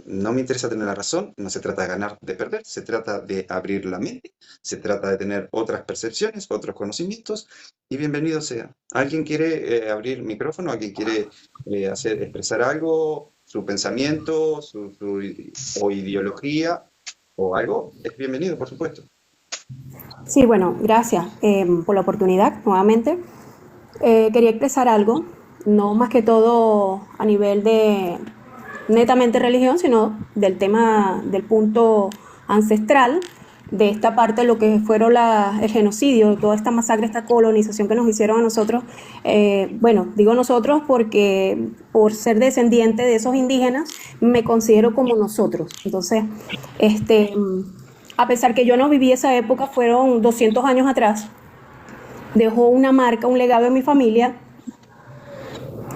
No me interesa tener la razón, no se trata de ganar, de perder, se trata de abrir la mente, se trata de tener otras percepciones, otros conocimientos, y bienvenido sea. ¿Alguien quiere abrir micrófono? ¿Alguien quiere expresar algo? ¿Su pensamiento? ¿O ideología? ¿O algo? Es bienvenido, por supuesto. Sí, bueno, gracias por la oportunidad nuevamente. Quería expresar algo, no más que todo a nivel de netamente religión, sino del tema del punto ancestral de esta parte de lo que fueron el genocidio, toda esta masacre, esta colonización que nos hicieron a nosotros. Bueno, digo nosotros porque por ser descendiente de esos indígenas me considero como nosotros. Entonces, a pesar que yo no viví esa época, fueron 200 años atrás, dejó una marca, un legado en mi familia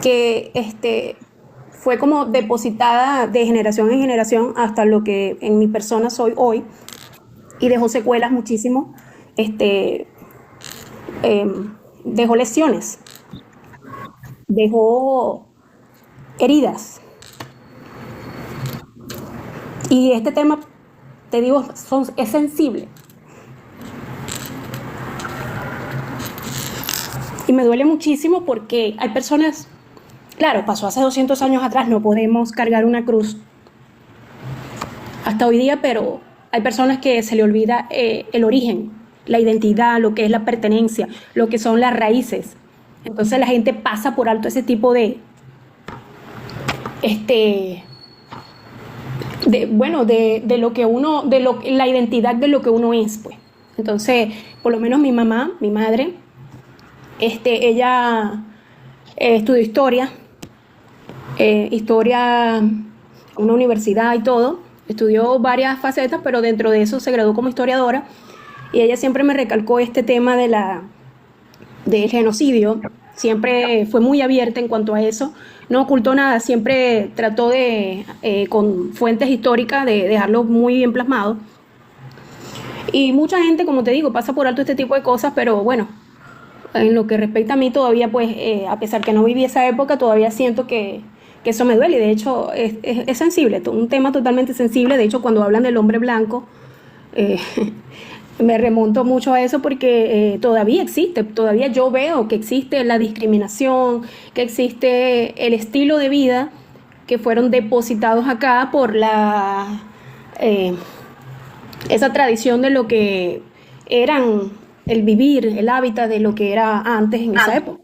que fue como depositada de generación en generación hasta lo que en mi persona soy hoy, y dejó secuelas muchísimo, dejó lesiones, dejó heridas. Y este tema, te digo, es sensible. Y me duele muchísimo porque hay personas, claro, pasó hace 200 años atrás, no podemos cargar una cruz hasta hoy día, pero hay personas que se le olvida el origen, la identidad, lo que es la pertenencia, lo que son las raíces. Entonces la gente pasa por alto ese tipo de lo que uno, la identidad de lo que uno es, pues. Entonces, por lo menos mi mamá, mi madre, ella estudió historia, en una universidad y todo, estudió varias facetas, pero dentro de eso se graduó como historiadora, y ella siempre me recalcó este tema del genocidio. Siempre fue muy abierta en cuanto a eso, no ocultó nada, siempre trató de, con fuentes históricas, de dejarlo muy bien plasmado. Y mucha gente, como te digo, pasa por alto este tipo de cosas, pero bueno, en lo que respecta a mí todavía, pues, a pesar que no viví esa época, todavía siento que eso me duele, y de hecho es sensible, un tema totalmente sensible. De hecho, cuando hablan del hombre blanco, Eh, me remonto mucho a eso porque todavía existe, todavía yo veo que existe la discriminación, que existe el estilo de vida que fueron depositados acá por eh, esa tradición de lo que eran el vivir, el hábitat de lo que era antes en esa época.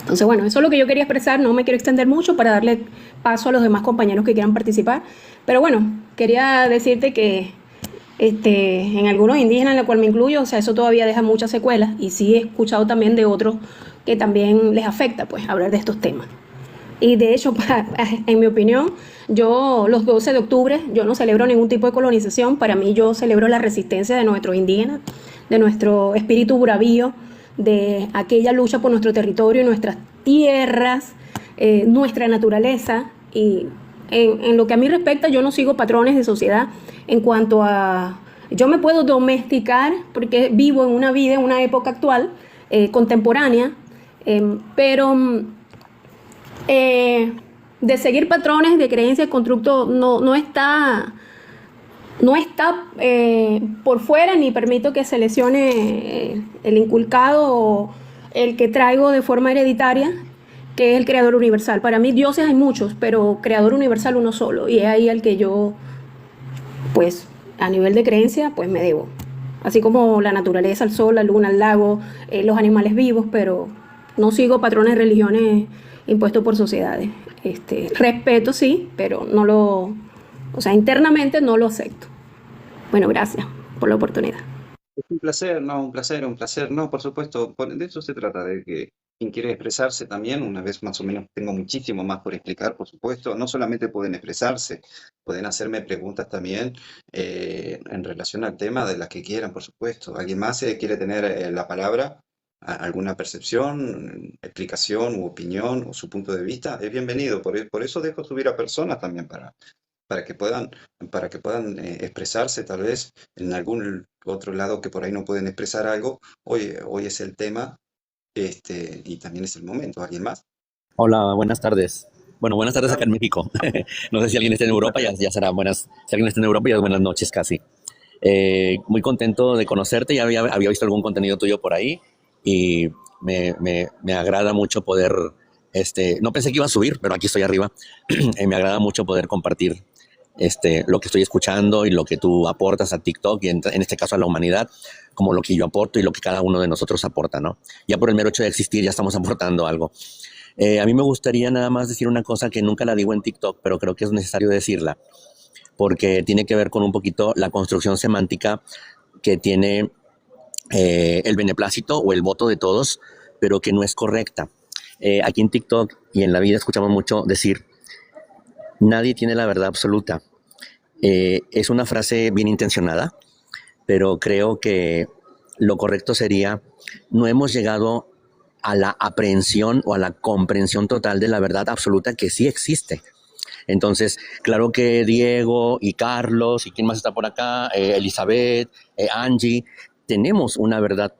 Entonces, bueno, eso es lo que yo quería expresar, no me quiero extender mucho para darle paso a los demás compañeros que quieran participar, pero bueno, quería decirte que en algunos indígenas, en la cual me incluyo, o sea, eso todavía deja muchas secuelas y sí he escuchado también de otros que también les afecta, pues, hablar de estos temas. Y de hecho, en mi opinión, yo los 12 de octubre, yo no celebro ningún tipo de colonización. Para mí yo celebro la resistencia de nuestros indígenas, de nuestro espíritu bravío, de aquella lucha por nuestro territorio y nuestras tierras, nuestra naturaleza. Y en lo que a mí respecta, yo no sigo patrones de sociedad en cuanto a... Yo me puedo domesticar porque vivo en una vida, en una época actual, contemporánea, pero eh, de seguir patrones de creencia, el constructo no está por fuera, ni permito que se lesione el inculcado o el que traigo de forma hereditaria, que es el creador universal. Para mí dioses hay muchos, pero creador universal uno solo, y es ahí al que yo, pues, a nivel de creencia, pues me debo. Así como la naturaleza, el sol, la luna, el lago, los animales vivos, pero no sigo patrones de religiones impuestos por sociedades. Respeto sí, pero no lo, o sea, internamente no lo acepto. Bueno, gracias por la oportunidad. Es un placer, no, un placer, un placer. No, por supuesto, de eso se trata, de que quien quiere expresarse también, una vez más o menos tengo muchísimo más por explicar, por supuesto. No solamente pueden expresarse, pueden hacerme preguntas también en relación al tema de las que quieran, por supuesto. ¿Alguien más quiere tener la palabra? ¿Alguna percepción, explicación u opinión o su punto de vista? Es bienvenido. Por eso dejo subir a personas también para que puedan, para que puedan expresarse tal vez en algún otro lado que por ahí no pueden expresar algo. Hoy es el tema, y también es el momento. ¿Alguien más? Hola, buenas tardes. Bueno, buenas tardes acá en México. No sé si alguien está en Europa, ya será buenas. Si alguien está en Europa, ya es buenas noches casi. Muy contento de conocerte, ya había visto algún contenido tuyo por ahí y me agrada mucho poder, no pensé que iba a subir, pero aquí estoy arriba. Me agrada mucho poder compartir lo que estoy escuchando y lo que tú aportas a TikTok y en este caso a la humanidad, como lo que yo aporto y lo que cada uno de nosotros aporta, ¿no? Ya por el mero hecho de existir ya estamos aportando algo. A mí me gustaría nada más decir una cosa que nunca la digo en TikTok, pero creo que es necesario decirla, porque tiene que ver con un poquito la construcción semántica que tiene el beneplácito o el voto de todos, pero que no es correcta. Aquí en TikTok y en la vida escuchamos mucho decir, nadie tiene la verdad absoluta. Es una frase bien intencionada, pero creo que lo correcto sería, no hemos llegado a la aprehensión o a la comprensión total de la verdad absoluta que sí existe. Entonces, claro que Diego y Carlos y quién más está por acá, Elizabeth, Angie, tenemos una verdad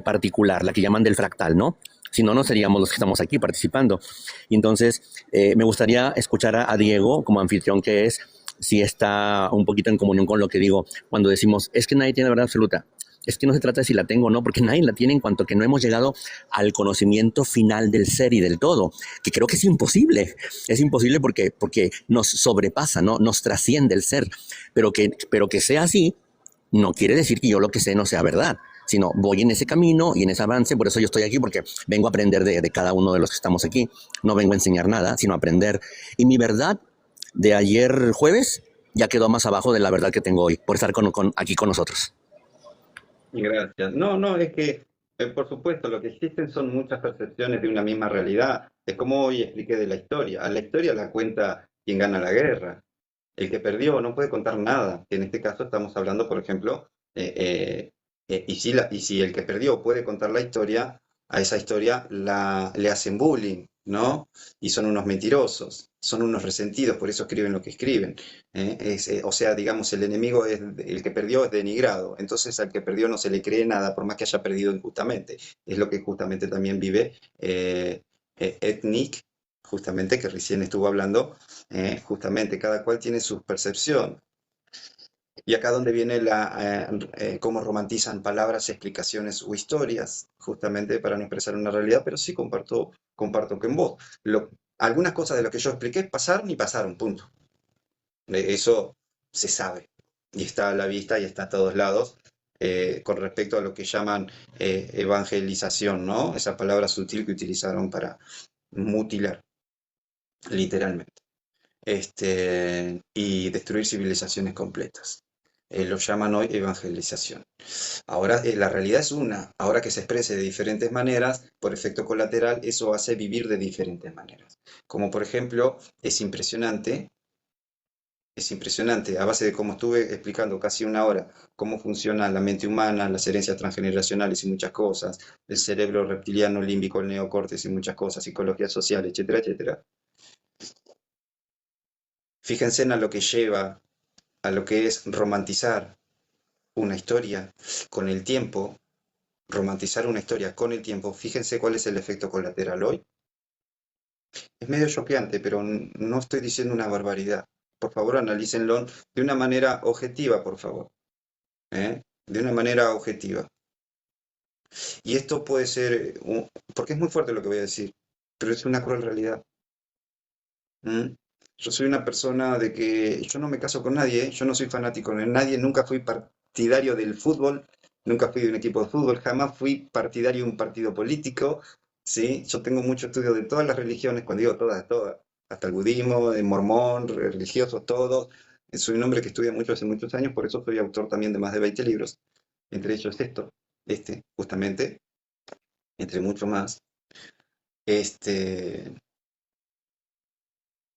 particular, la que llaman del fractal, ¿no? Si no, no seríamos los que estamos aquí participando. Y entonces, me gustaría escuchar a Diego, como anfitrión que es, si está un poquito en comunión con lo que digo cuando decimos, es que nadie tiene la verdad absoluta. Es que no se trata de si la tengo o no, porque nadie la tiene en cuanto que no hemos llegado al conocimiento final del ser y del todo, que creo que es imposible. Es imposible porque nos sobrepasa, ¿no? Nos trasciende el ser. Pero que sea así, no quiere decir que yo lo que sé no sea verdad, sino voy en ese camino y en ese avance. Por eso yo estoy aquí, porque vengo a aprender de cada uno de los que estamos aquí. No vengo a enseñar nada, sino a aprender. Y mi verdad de ayer jueves ya quedó más abajo de la verdad que tengo hoy, por estar aquí con nosotros. Gracias. No, no, es que, por supuesto, lo que existen son muchas percepciones de una misma realidad. Es como hoy expliqué de la historia. A la historia la cuenta quien gana la guerra. El que perdió no puede contar nada. En este caso estamos hablando, por ejemplo, y si el que perdió puede contar la historia, a esa historia le hacen bullying, ¿no? Y son unos mentirosos, son unos resentidos, por eso escriben lo que escriben. O sea, digamos, el enemigo el que perdió es denigrado, entonces al que perdió no se le cree nada, por más que haya perdido injustamente. Es lo que justamente también vive Etnik, justamente que recién estuvo hablando. Justamente cada cual tiene su percepción. Y acá donde viene cómo romantizan palabras, explicaciones o historias, justamente para no expresar una realidad, pero sí comparto con vos. Algunas cosas de lo que yo expliqué pasaron y pasaron, punto. Eso se sabe y está a la vista y está a todos lados. Con respecto a lo que llaman evangelización, ¿no? Esa palabra sutil que utilizaron para mutilar, literalmente, y destruir civilizaciones completas. Lo llaman hoy evangelización. Ahora la realidad es una, ahora que se exprese de diferentes maneras, por efecto colateral, eso hace vivir de diferentes maneras. Como por ejemplo, es impresionante, a base de cómo estuve explicando casi una hora cómo funciona la mente humana, las herencias transgeneracionales y muchas cosas, el cerebro reptiliano, límbico, el neocórtex y muchas cosas, psicología social, etcétera, etcétera. Fíjense en a lo que lleva, a lo que es romantizar una historia con el tiempo, romantizar una historia con el tiempo. Fíjense cuál es el efecto colateral hoy. Es medio choqueante, pero no estoy diciendo una barbaridad. Por favor, analícenlo de una manera objetiva, por favor. ¿Eh? De una manera objetiva. Y esto puede ser, porque es muy fuerte lo que voy a decir, pero es una cruel realidad. ¿Mm? Yo soy una persona de que yo no me caso con nadie, ¿eh? Yo no soy fanático de nadie, nunca fui partidario del fútbol, nunca fui de un equipo de fútbol, jamás fui partidario de un partido político, ¿sí? Yo tengo mucho estudio de todas las religiones, cuando digo todas, todas, hasta el budismo, el mormón, religiosos, todos. Soy un hombre que estudia mucho hace muchos años, por eso soy autor también de más de 20 libros, entre ellos justamente, entre mucho más. Este,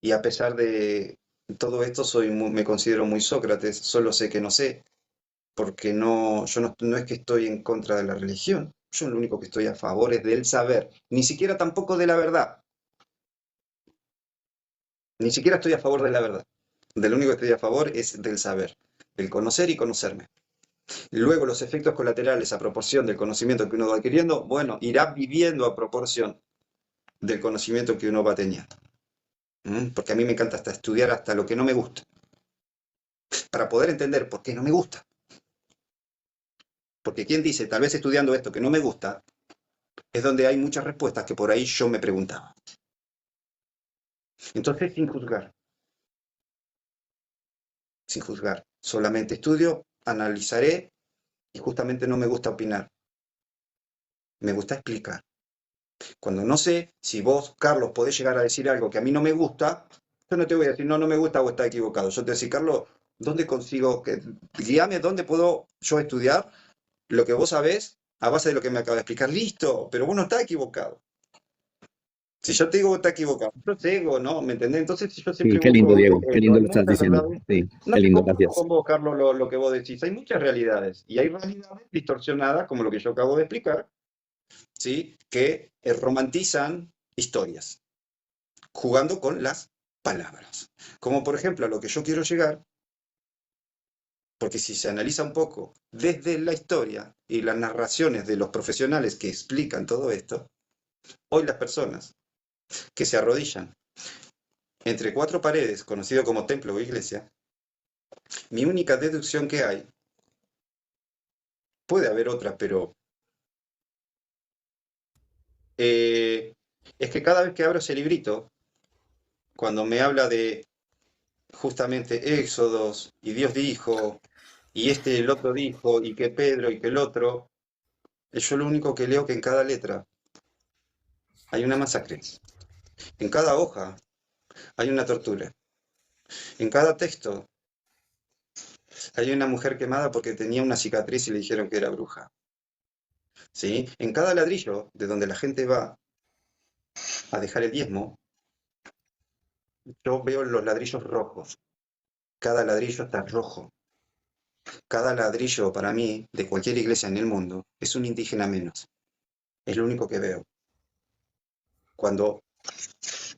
y a pesar de todo esto, me considero muy Sócrates, solo sé que no sé, porque yo no es que estoy en contra de la religión, yo lo único que estoy a favor es del saber, ni siquiera tampoco de la verdad, ni siquiera estoy a favor de la verdad, de lo único que estoy a favor es del saber, del conocer y conocerme. Luego los efectos colaterales a proporción del conocimiento que uno va adquiriendo, bueno, irá viviendo a proporción del conocimiento que uno va teniendo. Porque a mí me encanta hasta estudiar hasta lo que no me gusta, para poder entender por qué no me gusta. Porque quien dice, tal vez estudiando esto que no me gusta, es donde hay muchas respuestas que por ahí yo me preguntaba. Entonces, sin juzgar, solamente estudio, analizaré y justamente no me gusta opinar, me gusta explicar. Cuando no sé si vos, Carlos, podés llegar a decir algo que a mí no me gusta, yo no te voy a decir, no, no me gusta o está equivocado. Yo te voy a decir, Carlos, ¿dónde consigo? Guíame, ¿dónde puedo yo estudiar lo que vos sabés a base de lo que me acabo de explicar? Listo, pero vos no estás equivocado. Si yo te digo está equivocado, yo ciego, ¿no? ¿Me entendés? Entonces yo Sí, siempre qué lindo, busco Diego, qué esto. lindo Hay lo estás muchas diciendo. verdades. Sí, No qué te lindo, confundo gracias. con vos, Carlos, lo que vos decís. Hay muchas realidades y hay realidades distorsionadas, como lo que yo acabo de explicar, ¿sí? Que romantizan historias, jugando con las palabras. Como por ejemplo a lo que yo quiero llegar, porque si se analiza un poco desde la historia y las narraciones de los profesionales que explican todo esto, hoy las personas que se arrodillan entre cuatro paredes, conocido como templo o iglesia, mi única deducción que hay, puede haber otras, pero es que cada vez que abro ese librito, cuando me habla de justamente Éxodos, y Dios dijo, y el otro dijo, y que Pedro, y que el otro, yo lo único que leo que en cada letra hay una masacre, en cada hoja hay una tortura, en cada texto hay una mujer quemada porque tenía una cicatriz y le dijeron que era bruja. ¿Sí? En cada ladrillo de donde la gente va a dejar el diezmo, yo veo los ladrillos rojos. Cada ladrillo está rojo. Cada ladrillo para mí, de cualquier iglesia en el mundo, es un indígena menos. Es lo único que veo. Cuando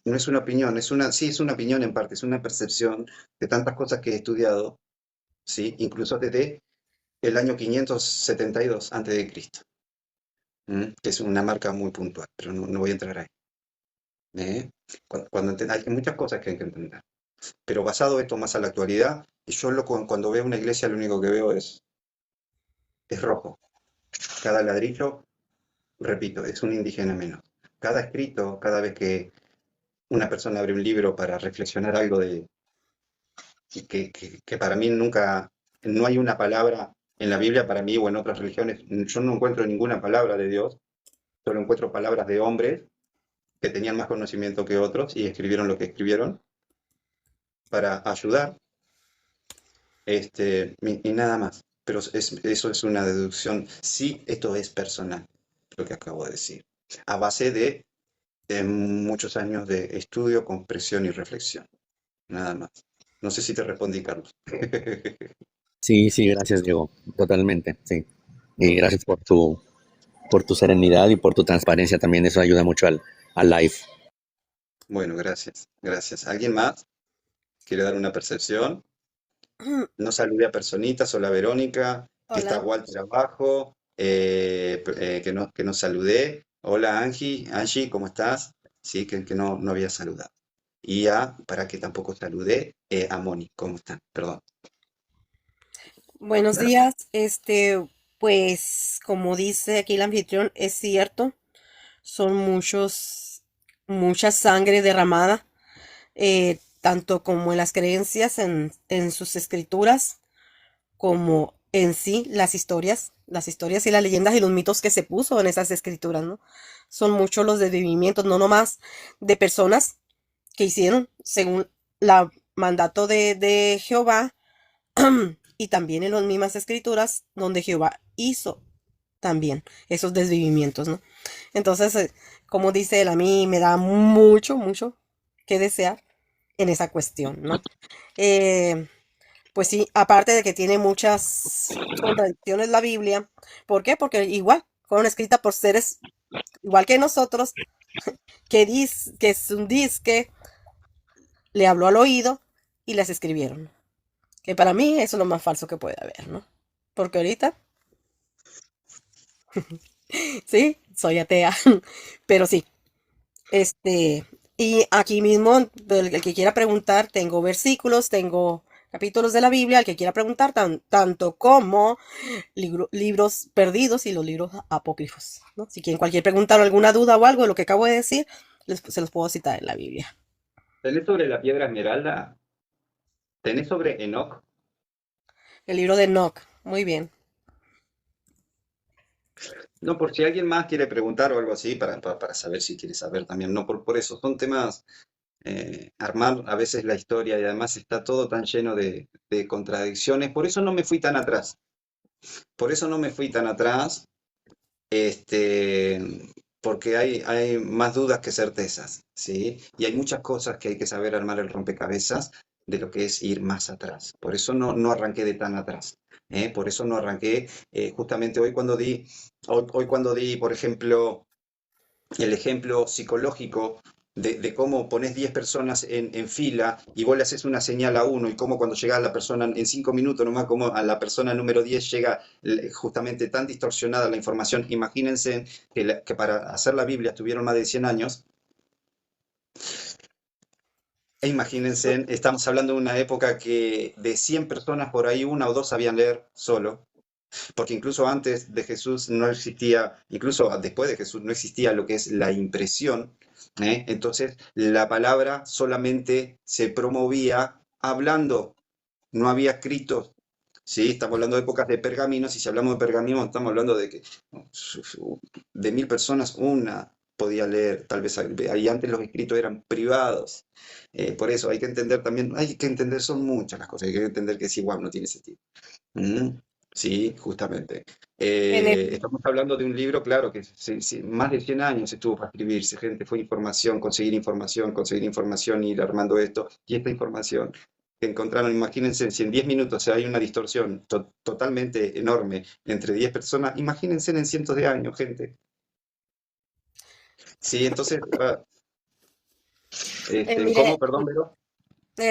no es una opinión, sí es una opinión en parte, es una percepción de tantas cosas que he estudiado, ¿sí? Incluso desde el año 572 antes de Cristo, que es una marca muy puntual, pero no voy a entrar ahí. ¿Eh? Hay muchas cosas que hay que entender. Pero basado esto más a la actualidad, cuando veo una iglesia lo único que veo es rojo. Cada ladrillo, repito, es un indígena menos. Cada escrito, cada vez que una persona abre un libro para reflexionar algo que para mí nunca, no hay una palabra en la Biblia para mí o en otras religiones, yo no encuentro ninguna palabra de Dios, solo encuentro palabras de hombres que tenían más conocimiento que otros y escribieron lo que escribieron para ayudar, y nada más. Pero eso es una deducción. Sí, esto es personal, lo que acabo de decir, a base de muchos años de estudio, comprensión y reflexión. Nada más. No sé si te respondí, Carlos. Sí, sí, gracias, Diego, totalmente, sí. Y gracias por tu serenidad y por tu transparencia también, eso ayuda mucho al live. Bueno, gracias, gracias. ¿Alguien más quiere dar una percepción? No saludé a Personitas, hola Verónica, que está Hola. Walter abajo, que no saludé. Hola Angie, ¿cómo estás? Sí, que no había saludado. Y para que tampoco saludé, a Moni, ¿cómo están? Perdón. Buenos días. Pues, como dice aquí el anfitrión, es cierto, son mucha sangre derramada, tanto como en las creencias, en sus escrituras, como en sí las historias y las leyendas y los mitos que se puso en esas escrituras, ¿no? Son muchos los desvivimientos, no nomás de personas que hicieron según la mandato de Jehová, y también en las mismas escrituras donde Jehová hizo también esos desvivimientos, ¿no? Entonces, como dice él, a mí me da mucho que desear en esa cuestión, ¿no? Eh, pues sí, aparte de que tiene muchas contradicciones la Biblia. ¿Por qué? Porque igual fueron escritas por seres igual que nosotros, que es un disque, le habló al oído y las escribieron. Que para mí eso es lo más falso que puede haber, ¿no? Porque ahorita, sí, soy atea, pero sí, y aquí mismo, el que quiera preguntar, tengo versículos, tengo capítulos de la Biblia, el que quiera preguntar, tanto como libros perdidos y los libros apócrifos, ¿no? Si quieren cualquier pregunta o alguna duda o algo de lo que acabo de decir, se los puedo citar en la Biblia. ¿Tenés sobre la piedra esmeralda? ¿Tenés sobre Enoch? El libro de Enoch, muy bien. No, por si alguien más quiere preguntar o algo así, para saber si quiere saber también. No, por eso, son temas, armar a veces la historia y además está todo tan lleno de contradicciones. Por eso no me fui tan atrás. Por eso no me fui tan atrás, este, porque hay más dudas que certezas, ¿sí? Y hay muchas cosas que hay que saber armar el rompecabezas de lo que es ir más atrás. Por eso no arranqué de tan atrás. Por eso no arranqué, justamente hoy cuando di, por ejemplo, el ejemplo psicológico de cómo pones 10 personas en fila y vos le haces una señal a uno y cómo cuando llega a la persona en 5 minutos nomás, como a la persona número 10 llega justamente tan distorsionada la información. Imagínense que para hacer la Biblia tuvieron más de 100 años. E imagínense, estamos hablando de una época que de 100 personas por ahí una o dos sabían leer solo. Porque incluso antes de Jesús no existía, incluso después de Jesús no existía lo que es la impresión, ¿eh? Entonces la palabra solamente se promovía hablando, no había escritos. Sí, estamos hablando de épocas de pergaminos, y si hablamos de pergaminos estamos hablando de que de 1000 personas una podía leer, tal vez ahí antes los escritos eran privados. Por eso hay que entender también, hay que entender, son muchas las cosas, hay que entender que es igual, no tiene sentido. Mm, sí, justamente. En el, Estamos hablando de un libro, claro, que más de 100 años estuvo para escribirse, gente, fue conseguir información, ir armando esto, y esta información que encontraron, imagínense, si en 10 minutos hay una distorsión totalmente enorme entre 10 personas, imagínense en cientos de años, gente. Sí, entonces, ¿cómo? mire, Perdón, Vero.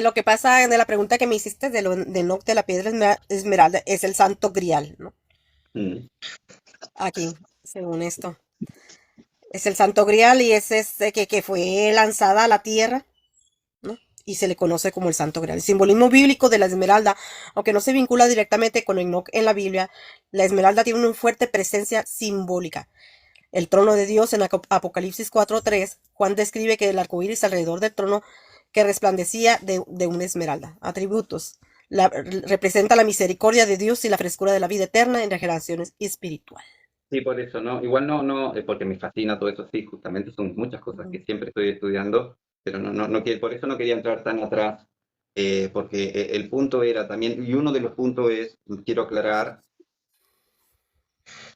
lo que pasa de la pregunta que me hiciste de Enoch de la piedra esmeralda es el santo grial, ¿no? Mm, Aquí, según esto. Es el santo grial y es este que fue lanzada a la tierra, ¿no? y se le conoce como el Santo Grial. El simbolismo bíblico de la esmeralda, aunque no se vincula directamente con Enoc en la Biblia, la esmeralda tiene una fuerte presencia simbólica. El trono de Dios en Apocalipsis 4:3, Juan describe que el arco iris alrededor del trono que resplandecía de una esmeralda. Atributos. Representa la misericordia de Dios y la frescura de la vida eterna en la generación espiritual. Sí, por eso, ¿no? Igual no, porque me fascina todo eso, sí, justamente son muchas cosas que siempre estoy estudiando, pero por eso no quería entrar tan atrás, porque el punto era también, y uno de los puntos es, quiero aclarar,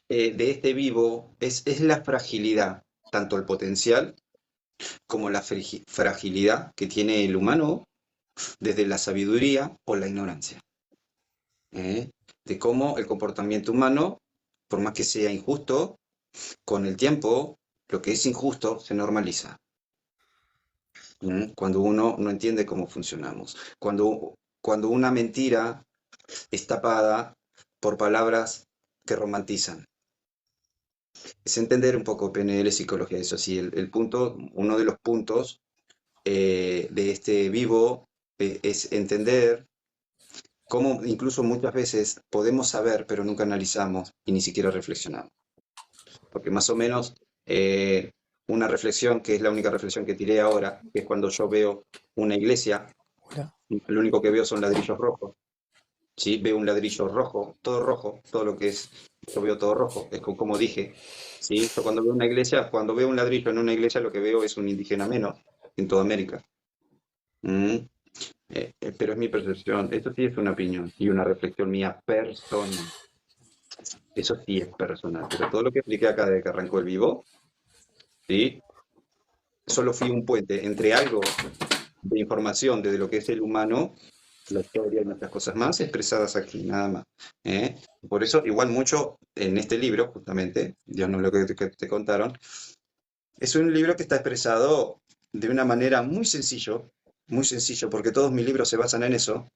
de este vivo es la fragilidad, tanto el potencial como la fragilidad que tiene el humano desde la sabiduría o la ignorancia, ¿eh? De cómo el comportamiento humano, por más que sea injusto, con el tiempo, lo que es injusto se normaliza. Cuando uno no entiende cómo funcionamos. Cuando una mentira es tapada por palabras que romantizan. Es entender un poco PNL, psicología, eso sí, uno de los puntos de este vivo es entender cómo incluso muchas veces podemos saber, pero nunca analizamos y ni siquiera reflexionamos. Porque más o menos una reflexión, que es la única reflexión que tiré ahora, que es cuando yo veo una iglesia, lo único que veo son ladrillos rojos. ¿Sí? Veo un ladrillo rojo, todo lo que es, yo veo todo rojo, es como dije. ¿Sí? Yo cuando veo un ladrillo en una iglesia, lo que veo es un indígena menos en toda América. Pero es mi percepción, eso sí es una opinión y una reflexión mía personal. Eso sí es personal, pero todo lo que expliqué acá desde que arrancó el vivo, ¿sí? Solo fui un puente entre algo de información de lo que es el humano, la historia y muchas cosas más expresadas aquí, nada más. ¿Eh? Por eso, igual mucho en este libro, justamente, ya no lo que te contaron, es un libro que está expresado de una manera muy sencillo, porque todos mis libros se basan en eso.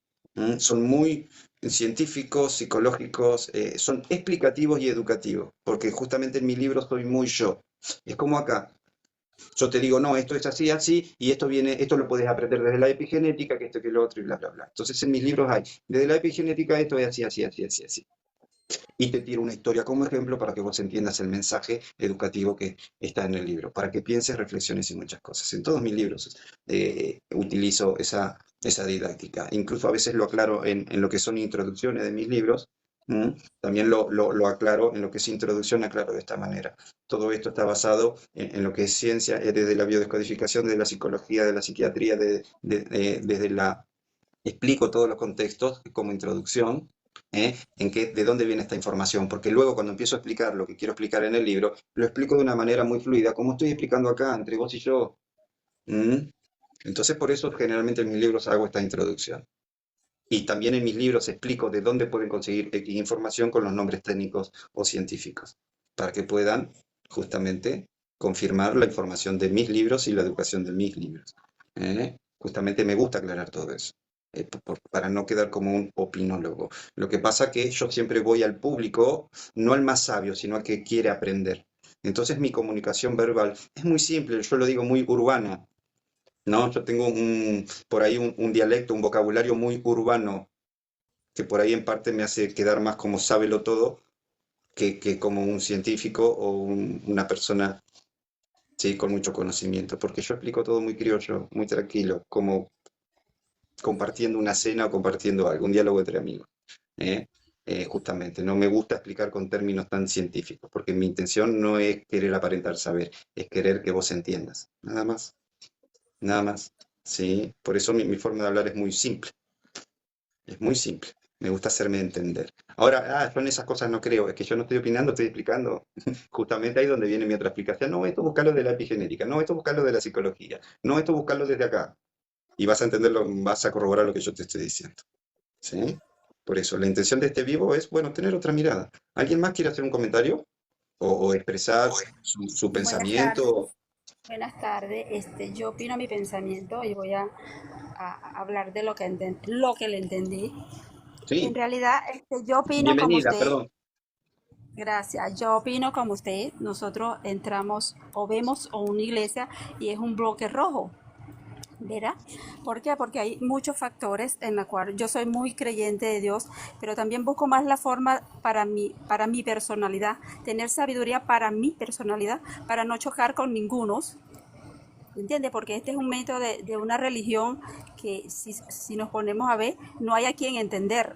Son muy científicos, psicológicos, son explicativos y educativos, porque justamente en mi libro soy muy yo. Es como acá. Yo te digo, no, esto es así, así, y esto lo puedes aprender desde la epigenética, que esto, que lo otro, y bla, bla, bla. Entonces en mis libros hay, desde la epigenética esto es así, así, así, así, así. Y te tiro una historia como ejemplo para que vos entiendas el mensaje educativo que está en el libro, para que pienses, reflexiones y muchas cosas. En todos mis libros utilizo esa didáctica. Incluso a veces lo aclaro en lo que son introducciones de mis libros. También lo aclaro en lo que es introducción, aclaro de esta manera. Todo esto está basado en lo que es ciencia, desde la biodescodificación, desde la psicología, de la psiquiatría, desde la... Explico todos los contextos como introducción, de dónde viene esta información, porque luego cuando empiezo a explicar lo que quiero explicar en el libro, lo explico de una manera muy fluida, como estoy explicando acá, entre vos y yo. Entonces por eso generalmente en mis libros hago esta introducción. Y también en mis libros explico de dónde pueden conseguir X información con los nombres técnicos o científicos, para que puedan justamente confirmar la información de mis libros y la educación de mis libros. Justamente me gusta aclarar todo eso, para no quedar como un opinólogo. Lo que pasa que yo siempre voy al público, no al más sabio, sino al que quiere aprender. Entonces mi comunicación verbal es muy simple, yo lo digo muy urbana. No, yo tengo por ahí un dialecto, un vocabulario muy urbano, que por ahí en parte me hace quedar más como sábelo todo, que como un científico o una persona, sí, con mucho conocimiento, porque yo explico todo muy criollo, muy tranquilo, como compartiendo una cena o compartiendo algo, un diálogo entre amigos. Justamente, no me gusta explicar con términos tan científicos, porque mi intención no es querer aparentar saber, es querer que vos entiendas, nada más. Nada más, ¿sí? Por eso mi forma de hablar es muy simple. Es muy simple. Me gusta hacerme entender. Ahora, yo en esas cosas no creo. Es que yo no estoy opinando, estoy explicando. Justamente ahí donde viene mi otra explicación. No, esto buscarlo de la epigenética. No, esto buscarlo de la psicología. No, esto buscarlo desde acá. Y vas a entenderlo, vas a corroborar lo que yo te estoy diciendo. ¿Sí? Por eso, la intención de este vivo es, bueno, tener otra mirada. ¿Alguien más quiere hacer un comentario? O expresar su Buenas tardes, pensamiento. buenas tardes. Yo opino mi pensamiento y voy a hablar de lo que le entendí. En Sí, realidad, yo opino como bienvenida, usted. perdón. Gracias. Yo opino como usted. Nosotros entramos o vemos una iglesia y es un bloque rojo. ¿Verá? ¿Por qué? Porque hay muchos factores en los cuales yo soy muy creyente de Dios, pero también busco más la forma para mi personalidad, tener sabiduría para mi personalidad, para no chocar con ningunos, ¿entiende? Porque este es un método de una religión que si nos ponemos a ver, no hay a quien entender,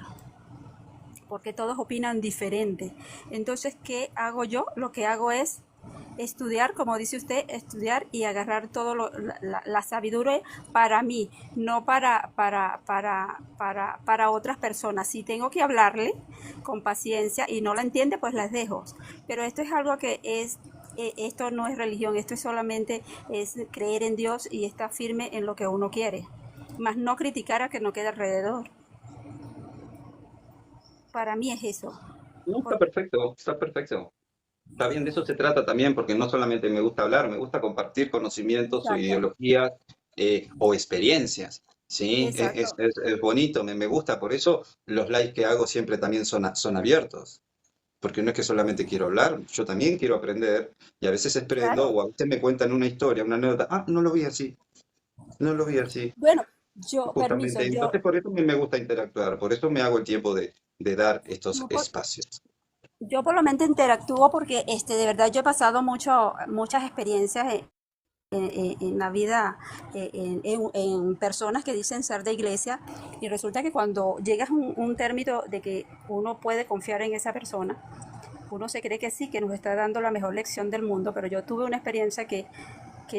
porque todos opinan diferente. Entonces, ¿qué hago yo? Lo que hago es estudiar, como dice usted, estudiar y agarrar todo la sabiduría para mí, no para otras personas. Si tengo que hablarle con paciencia y no la entiende, pues las dejo. Pero esto es algo que esto no es religión, esto es solamente es creer en Dios y estar firme en lo que uno quiere, más no criticar a que no quede alrededor. Para mí es eso. No, está Por- perfecto, está perfecto. Está bien, de eso se trata también, porque no solamente me gusta hablar, me gusta compartir conocimientos o Exacto, ideologías o experiencias. Sí, exacto. es bonito, me gusta. Por eso los lives que hago siempre también son abiertos. Porque no es que solamente quiero hablar, yo también quiero aprender. Y a veces aprendo, Claro. o a veces me cuentan una historia, una anécdota. Ah, no lo vi así, no lo vi así. Bueno, yo, permiso, Justamente. Entonces, por eso a mí me gusta interactuar. Por eso me hago el tiempo de dar estos no por- espacios. yo por lo menos interactúo porque de verdad yo he pasado muchas experiencias en la vida, en personas que dicen ser de iglesia y resulta que cuando llegas a un término de que uno puede confiar en esa persona, uno se cree que sí, que nos está dando la mejor lección del mundo, pero yo tuve una experiencia que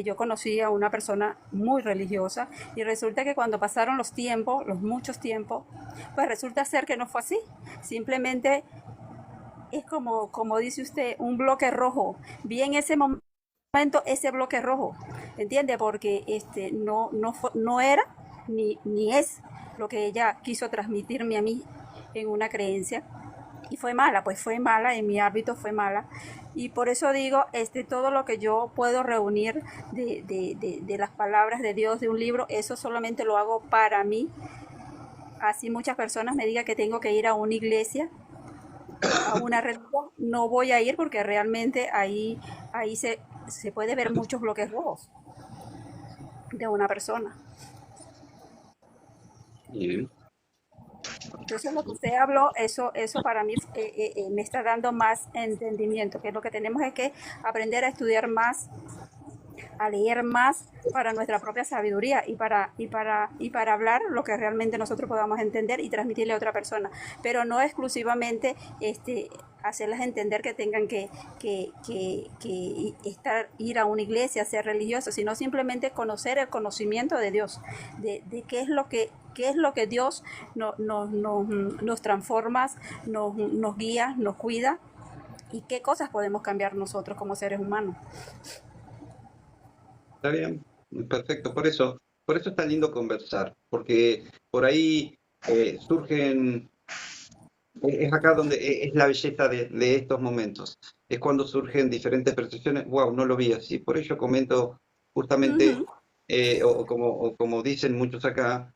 yo conocí a una persona muy religiosa y resulta que cuando pasaron los tiempos, los muchos tiempos, pues resulta ser que no fue así. Simplemente es como dice usted, un bloque rojo. Vi en ese momento ese bloque rojo, ¿entiende? Porque no era ni es lo que ella quiso transmitirme a mí en una creencia. Y fue mala, pues fue mala, en mi ámbito fue mala. Y por eso digo, todo lo que yo puedo reunir de las palabras de Dios de un libro, eso solamente lo hago para mí. Así muchas personas me digan que tengo que ir a una iglesia, a una religión, no voy a ir porque realmente ahí se puede ver muchos bloques rojos de una persona. Bien. Entonces lo que usted habló, eso para mí me está dando más entendimiento, que lo que tenemos es que aprender a estudiar más, a leer más para nuestra propia sabiduría y para hablar lo que realmente nosotros podamos entender y transmitirle a otra persona, pero no exclusivamente hacerlas entender que tengan que ir a una iglesia, ser religiosos, sino simplemente conocer el conocimiento de Dios, de qué es lo que Dios nos transforma, nos guía, nos cuida y qué cosas podemos cambiar nosotros como seres humanos. Está bien, perfecto. Por eso está lindo conversar, porque por ahí surgen, es acá donde es la belleza de estos momentos. Es cuando surgen diferentes percepciones. Wow, no lo vi así. Por ello comento justamente, Ujú. o como dicen muchos acá,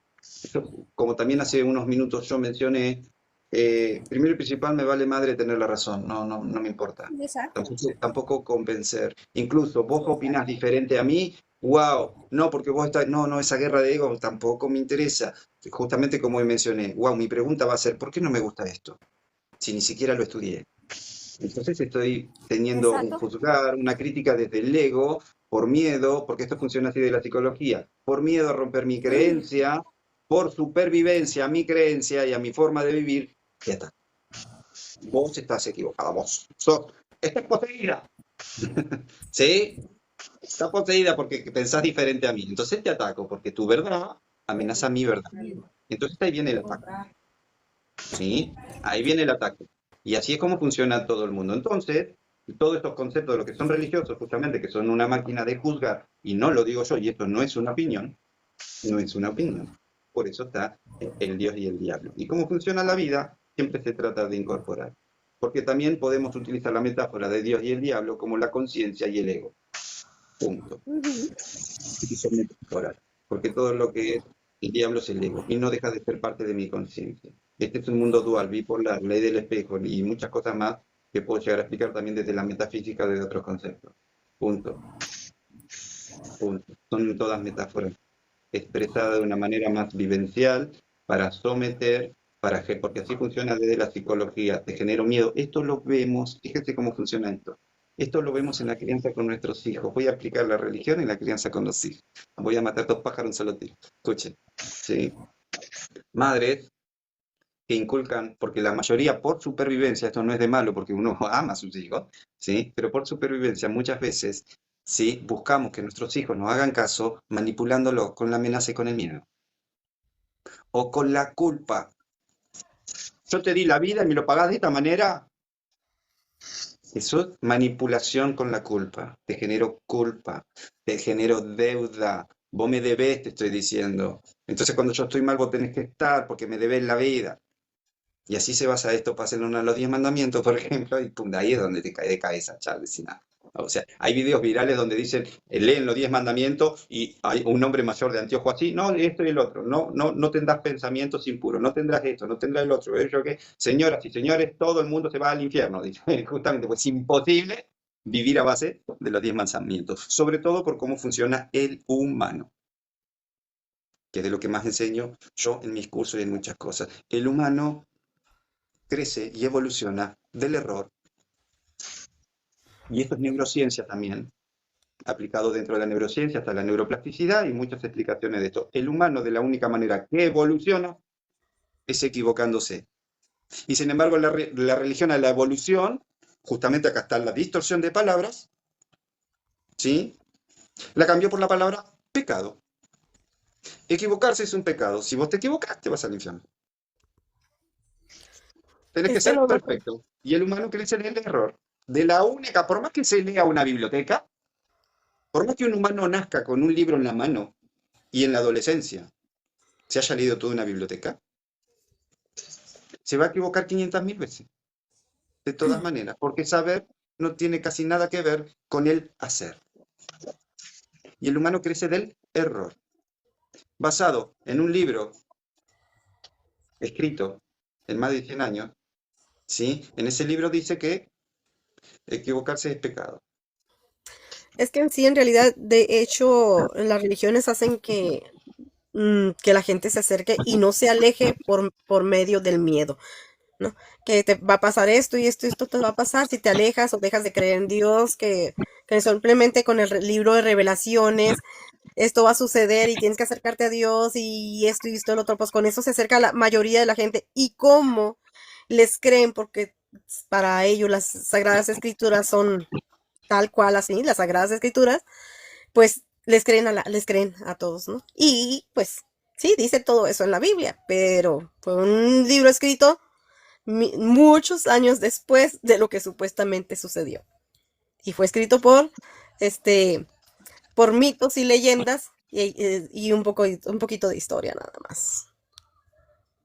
como también hace unos minutos yo mencioné, primero y principal me vale madre tener la razón, no, no, no me importa. Exacto, Tampoco convencer. Incluso vos opinás exacto. diferente a mí, wow, no, porque vos estás, no, no, esa guerra de ego tampoco me interesa. Justamente como mencioné, wow, mi pregunta va a ser, ¿por qué no me gusta esto? Si ni siquiera lo estudié. Entonces estoy teniendo un Exacto. juzgar, una crítica desde el ego, por miedo, porque esto funciona así de la psicología, por miedo a romper mi creencia, por supervivencia a mi creencia y a mi forma de vivir, ya está. Vos estás equivocada, estás poseída. ¿Sí? Está poseída porque pensás diferente a mí. Entonces te ataco porque tu verdad amenaza mi verdad. Entonces ahí viene el ataque. ¿Sí? Ahí viene el ataque. Y así es como funciona todo el mundo. Entonces, todos estos conceptos de lo que son religiosos, justamente, que son una máquina de juzgar, y no lo digo yo, y esto no es una opinión, no es una opinión. Por eso está el Dios y el diablo. ¿Y cómo funciona la vida? Siempre se trata de incorporar. Porque también podemos utilizar la metáfora de Dios y el diablo como la conciencia y el ego. Punto. Ujú. Y son metáforas. Porque todo lo que es el diablo es el ego y no deja de ser parte de mi conciencia. Este es un mundo dual, bipolar, ley del espejo y muchas cosas más que puedo llegar a explicar también desde la metafísica de otros conceptos. Punto. Punto. Son todas metáforas. expresada de una manera más vivencial para someter, porque así funciona desde la psicología, te genero miedo. Esto lo vemos, fíjate cómo funciona esto. Esto lo vemos en la crianza con nuestros hijos. Voy a aplicar la religión en la crianza con los hijos. Voy a matar dos pájaros en un solo tiro. Escuchen, ¿sí? Madres que inculcan, porque la mayoría por supervivencia, esto no es de malo porque uno ama a sus hijos, ¿sí? Pero por supervivencia muchas veces, ¿sí? Buscamos que nuestros hijos nos hagan caso manipulándolos con la amenaza y con el miedo. O con la culpa. Yo te di la vida y me lo pagás de esta manera. Eso es manipulación con la culpa. Te genero culpa, te genero deuda. Vos me debés, te estoy diciendo. Entonces cuando yo estoy mal, vos tenés que estar porque me debés la vida. Y así se basa esto, pasen uno de los 10 mandamientos, por ejemplo, y pum, ahí es donde te cae de cabeza, Charles, sin nada. O sea, hay videos virales donde dicen, leen los 10 mandamientos y hay un hombre mayor de anteojo así, no, esto y el otro, no tendrás pensamientos impuros, no tendrás esto, no tendrás el otro. Yo que, señoras y señores, todo el mundo se va al infierno, dice. Justamente, pues es imposible vivir a base de los 10 mandamientos, sobre todo por cómo funciona el humano, que es de lo que más enseño yo en mis cursos y en muchas cosas. El humano crece y evoluciona del error. Y esto es neurociencia también, aplicado dentro de la neurociencia hasta la neuroplasticidad y muchas explicaciones de esto. El humano, de la única manera que evoluciona, es equivocándose. Y sin embargo, la religión a la evolución, justamente acá está la distorsión de palabras, ¿sí? La cambió por la palabra pecado. Equivocarse es un pecado. Si vos te equivocas, te vas al infierno. Tenés que Es que ser no, perfecto. Y el humano crece en el error. De la única, por más que se lea una biblioteca, por más que un humano nazca con un libro en la mano y en la adolescencia se haya leído toda una biblioteca, se va a equivocar 500.000 veces. De todas maneras, porque saber no tiene casi nada que ver con el hacer. Y el humano crece del error. Basado en un libro escrito en más de 100 años, ¿sí? En ese libro dice que equivocarse es pecado. es que en sí, en realidad, de hecho, las religiones hacen que la gente se acerque y no se aleje por medio del miedo, ¿no? Que te va a pasar esto y esto te va a pasar si te alejas o dejas de creer en Dios, que simplemente con el libro de revelaciones esto va a suceder y tienes que acercarte a Dios y esto, el otro, pues con eso se acerca la mayoría de la gente. ¿Y cómo les creen? Porque para ellos las Sagradas Escrituras son tal cual así, las Sagradas Escrituras, pues les creen a todos, ¿no? Y pues sí, dice todo eso en la Biblia, pero fue un libro escrito muchos años después de lo que supuestamente sucedió. Y fue escrito por mitos y leyendas y un poquito de historia nada más.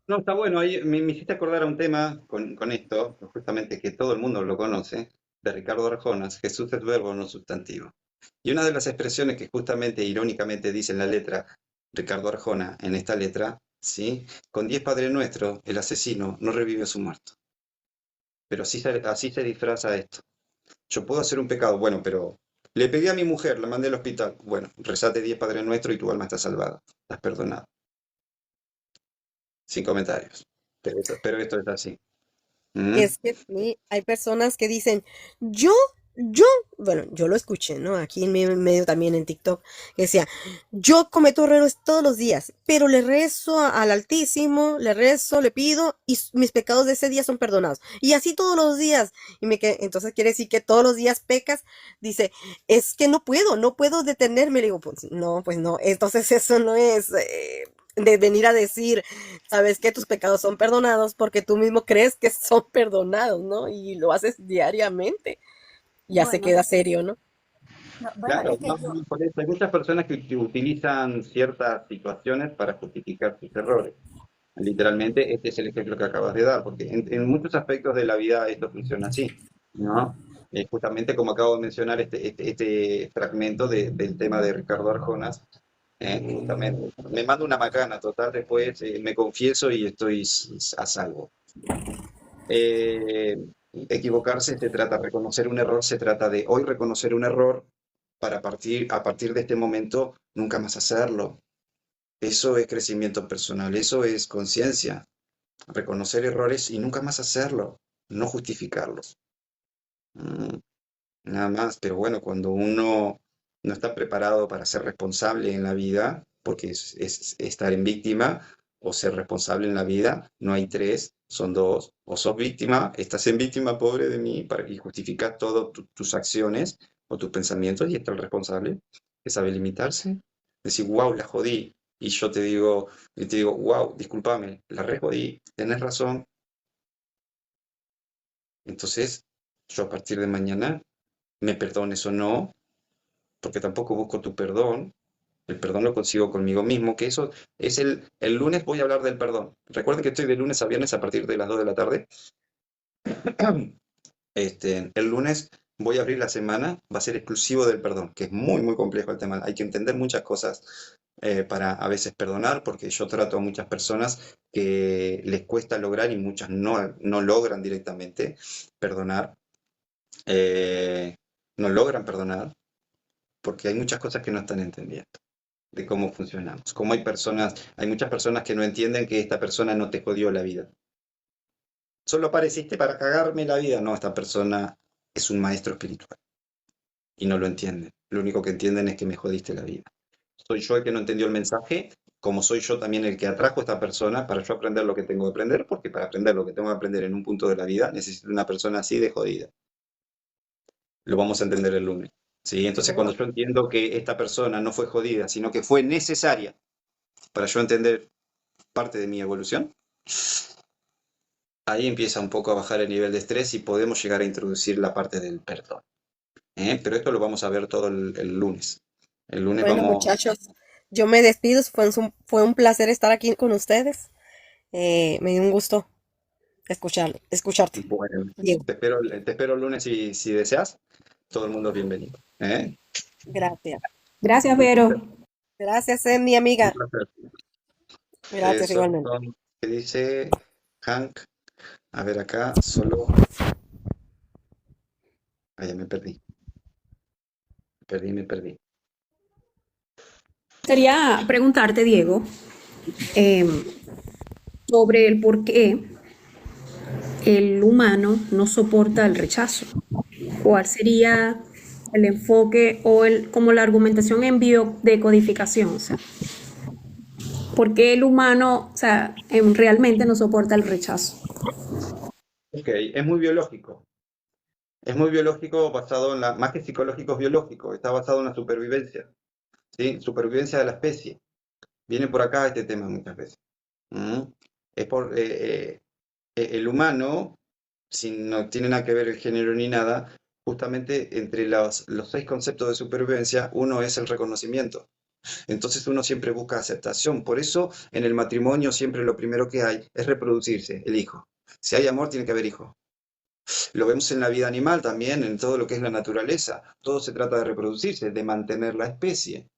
No, está bueno, ahí me hiciste acordar a un tema con esto, justamente que todo el mundo lo conoce, de Ricardo Arjona, Jesús es verbo, no sustantivo. Y una de las expresiones que justamente, irónicamente, dice en la letra Ricardo Arjona, en esta letra, ¿sí? Con 10 Padres Nuestros, el asesino no revive a su muerto. Pero así se disfraza esto. Yo puedo hacer un pecado, bueno, pero le pegué a mi mujer, la mandé al hospital. Bueno, rezate 10 Padres Nuestros y tu alma está salvada, estás perdonado. Sin comentarios. Pero esto es así. ¿Mm? Es que sí, hay personas que dicen, yo, yo, bueno, yo lo escuché, ¿no? Aquí en mi medio también en TikTok, que decía, yo cometo errores todos los días, pero le rezo al Altísimo, le rezo, le pido, y mis pecados de ese día son perdonados. Y así todos los días. Entonces quiere decir que todos los días pecas. Dice, es que no puedo detenerme. Le digo, pues no, entonces eso no es de venir a decir, sabes que tus pecados son perdonados porque tú mismo crees que son perdonados, ¿no? Y lo haces diariamente. Ya se Bueno, queda serio, ¿no? no, bueno, Claro, es que no, yo, por eso hay muchas personas que utilizan ciertas situaciones para justificar sus errores. Literalmente, este es el ejemplo que acabas de dar, porque en muchos aspectos de la vida esto funciona así, ¿no? Justamente como acabo de mencionar este fragmento del tema de Ricardo Arjonas, justamente me mando una macana total, después me confieso y estoy a salvo. Eh, Equivocarse se trata, reconocer un error, se trata de hoy reconocer un error para a partir de este momento nunca más hacerlo. Eso es crecimiento personal, eso es conciencia. Reconocer errores y nunca más hacerlo, no justificarlos. Mm, Nada más, pero bueno, cuando uno no está preparado para ser responsable en la vida, porque es estar en víctima o ser responsable en la vida, no hay tres, son dos. O sos víctima, estás en víctima, pobre de mí, y justificas todas tus acciones o tus pensamientos, y está el responsable, que sabe limitarse. Decir, wow, la jodí. Y te digo, wow, discúlpame, la re jodí, tenés razón. Entonces, yo a partir de mañana, me perdones o no, porque tampoco busco tu perdón. El perdón lo consigo conmigo mismo, que eso es el lunes voy a hablar del perdón. Recuerden que estoy de lunes a viernes a partir de las 2 de la tarde. El lunes voy a abrir la semana, va a ser exclusivo del perdón, que es muy, muy complejo el tema. Hay que entender muchas cosas para a veces perdonar, porque yo trato a muchas personas que les cuesta lograr y muchas no logran directamente perdonar. No logran perdonar porque hay muchas cosas que no están entendiendo de cómo funcionamos. Como hay muchas personas que no entienden que esta persona no te jodió la vida. Solo apareciste para cagarme la vida. No, esta persona es un maestro espiritual y no lo entienden. Lo único que entienden es que me jodiste la vida. Soy yo el que no entendió el mensaje, como soy yo también el que atrajo a esta persona para yo aprender lo que tengo que aprender, porque para aprender lo que tengo que aprender en un punto de la vida necesito una persona así de jodida. Lo vamos a entender el lunes. ¿Sí? Entonces, cuando yo entiendo que esta persona no fue jodida, sino que fue necesaria para yo entender parte de mi evolución, ahí empieza un poco a bajar el nivel de estrés y podemos llegar a introducir la parte del perdón. Pero esto lo vamos a ver todo el lunes. El lunes Bueno, vamos... muchachos, yo me despido. Fue un placer estar aquí con ustedes. Me dio un gusto escucharte, Bueno, Diego. te espero el lunes si deseas. Todo el mundo es bienvenido. Gracias. Gracias, Un placer. Vero. Gracias, mi Un amiga. placer. Gracias igualmente. ¿Qué dice Hank? A ver acá, solo... Ah, ya me perdí. Me perdí. Quería preguntarte, Diego, em, sobre el por qué el humano no soporta el rechazo. ¿Cuál sería el enfoque o como la argumentación en biodecodificación? O sea, ¿por qué el humano, o sea, realmente no soporta el rechazo? Ok, es muy biológico. Es muy biológico basado más que psicológico, es biológico. Está basado en la supervivencia. ¿Sí? Supervivencia de la especie. Viene por acá este tema muchas veces. ¿Mm? Es por el humano, si no tiene nada que ver el género ni nada, justamente entre los 6 conceptos de supervivencia, uno es el reconocimiento. Entonces uno siempre busca aceptación. Por eso en el matrimonio siempre lo primero que hay es reproducirse, el hijo. Si hay amor, tiene que haber hijo. Lo vemos en la vida animal también, en todo lo que es la naturaleza. Todo se trata de reproducirse, de mantener la especie.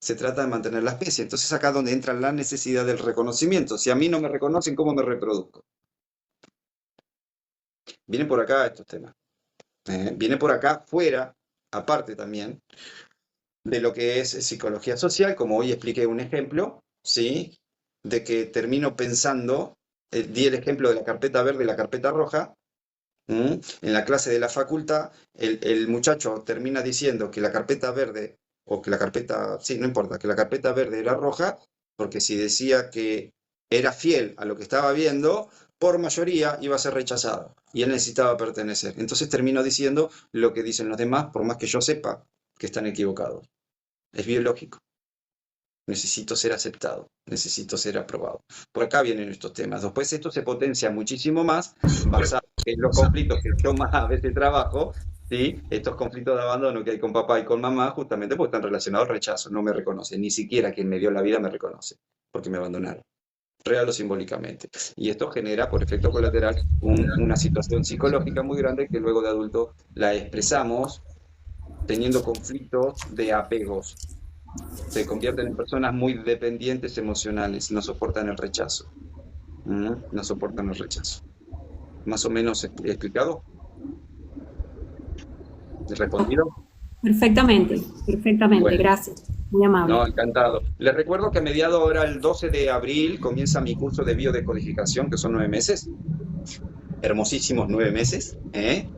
Se trata de mantener la especie. Entonces acá es donde entra la necesidad del reconocimiento. Si a mí no me reconocen, ¿cómo me reproduzco? Vienen por acá estos temas. Viene por acá fuera, aparte también, de lo que es psicología social, como hoy expliqué un ejemplo, ¿sí? De que termino pensando, di el ejemplo de la carpeta verde y la carpeta roja. En la clase de la facultad, el muchacho termina diciendo que la carpeta verde, o que la carpeta, sí, no importa, que la carpeta verde era roja, porque si decía que era fiel a lo que estaba viendo, por mayoría iba a ser rechazado, y él necesitaba pertenecer. Entonces terminó diciendo lo que dicen los demás, por más que yo sepa que están equivocados. Es biológico. Necesito ser aceptado, necesito ser aprobado. Por acá vienen estos temas. Después esto se potencia muchísimo más basado en los conflictos que yo más a veces trabajo, ¿sí? Estos conflictos de abandono que hay con papá y con mamá, justamente porque están relacionados al rechazo. No me reconocen, ni siquiera quien me dio la vida me reconoce, porque me abandonaron, real o simbólicamente. Y esto genera, por efecto colateral, una situación psicológica muy grande que luego de adulto la expresamos teniendo conflictos de apegos. Se convierten en personas muy dependientes emocionales, no soportan el rechazo. No soportan el rechazo. Más o menos explicado, respondido. Perfectamente, perfectamente, Bueno, gracias. muy amable. No, encantado. Les recuerdo que a mediados ahora, el 12 de abril, comienza mi curso de biodecodificación, que son 9 meses, hermosísimos 9 meses, ¿eh?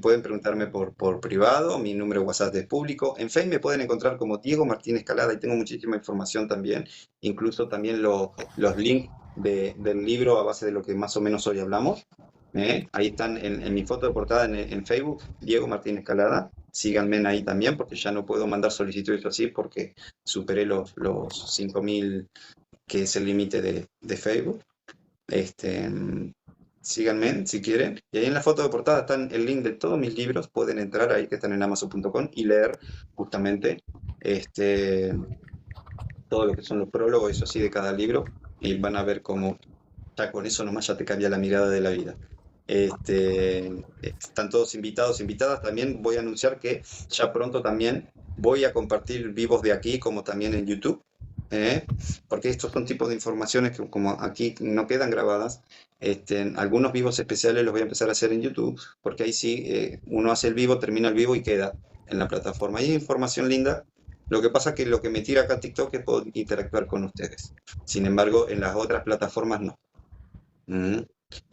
Pueden preguntarme por privado, mi número de WhatsApp es público. En Facebook me pueden encontrar como Diego Martínez Calada y tengo muchísima información también, incluso también los links del libro a base de lo que más o menos hoy hablamos. Ahí están en mi foto de portada en Facebook, Diego Martínez Calada. Síganme ahí también porque ya no puedo mandar solicitudes así porque superé los 5.000 que es el límite de Facebook. Este, Síganme si quieren. Y ahí en la foto de portada están el link de todos mis libros. Pueden entrar ahí que están en amazon.com y leer justamente todo lo que son los prólogos, eso sí, de cada libro. Y van a ver cómo ya con eso nomás ya te cambia la mirada de la vida. Están todos invitados, invitadas. También voy a anunciar que ya pronto también voy a compartir vivos de aquí como también en YouTube. Porque estos son tipos de informaciones que como aquí no quedan grabadas, algunos vivos especiales los voy a empezar a hacer en YouTube, porque ahí sí uno hace el vivo, termina el vivo y queda en la plataforma. Ahí hay información linda. Lo que pasa es que lo que me tira acá a TikTok es poder interactuar con ustedes. Sin embargo, en las otras plataformas no. Mm.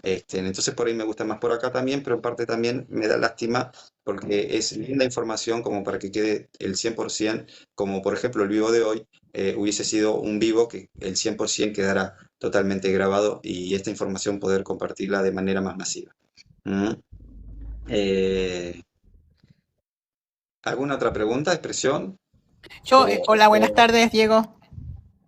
Entonces por ahí me gusta más por acá también, pero en parte también me da lástima porque es linda información como para que quede el 100%, como por ejemplo el vivo de hoy hubiese sido un vivo que el 100% quedara totalmente grabado y esta información poder compartirla de manera más masiva. ¿Mm? Eh, ¿Alguna otra pregunta, expresión? Hola, buenas O- tardes, Diego.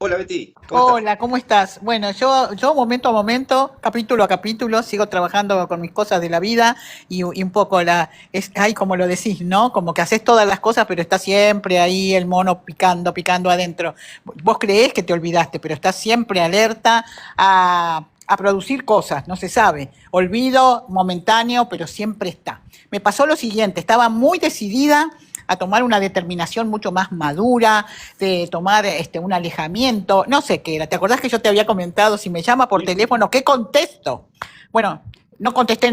Hola Betty, ¿cómo estás? Hola, ¿cómo estás? Bueno, yo momento a momento, capítulo a capítulo, sigo trabajando con mis cosas de la vida y un poco ay, como lo decís, ¿no? Como que haces todas las cosas, pero está siempre ahí el mono picando, picando adentro. Vos creés que te olvidaste, pero estás siempre alerta a producir cosas, no se sabe. Olvido momentáneo, pero siempre está. Me pasó lo siguiente, estaba muy decidida a tomar una determinación mucho más madura, de tomar un alejamiento, no sé qué era. ¿Te acordás que yo te había comentado, si me llama por Sí, sí, sí. teléfono, qué contesto? Bueno, no contesté,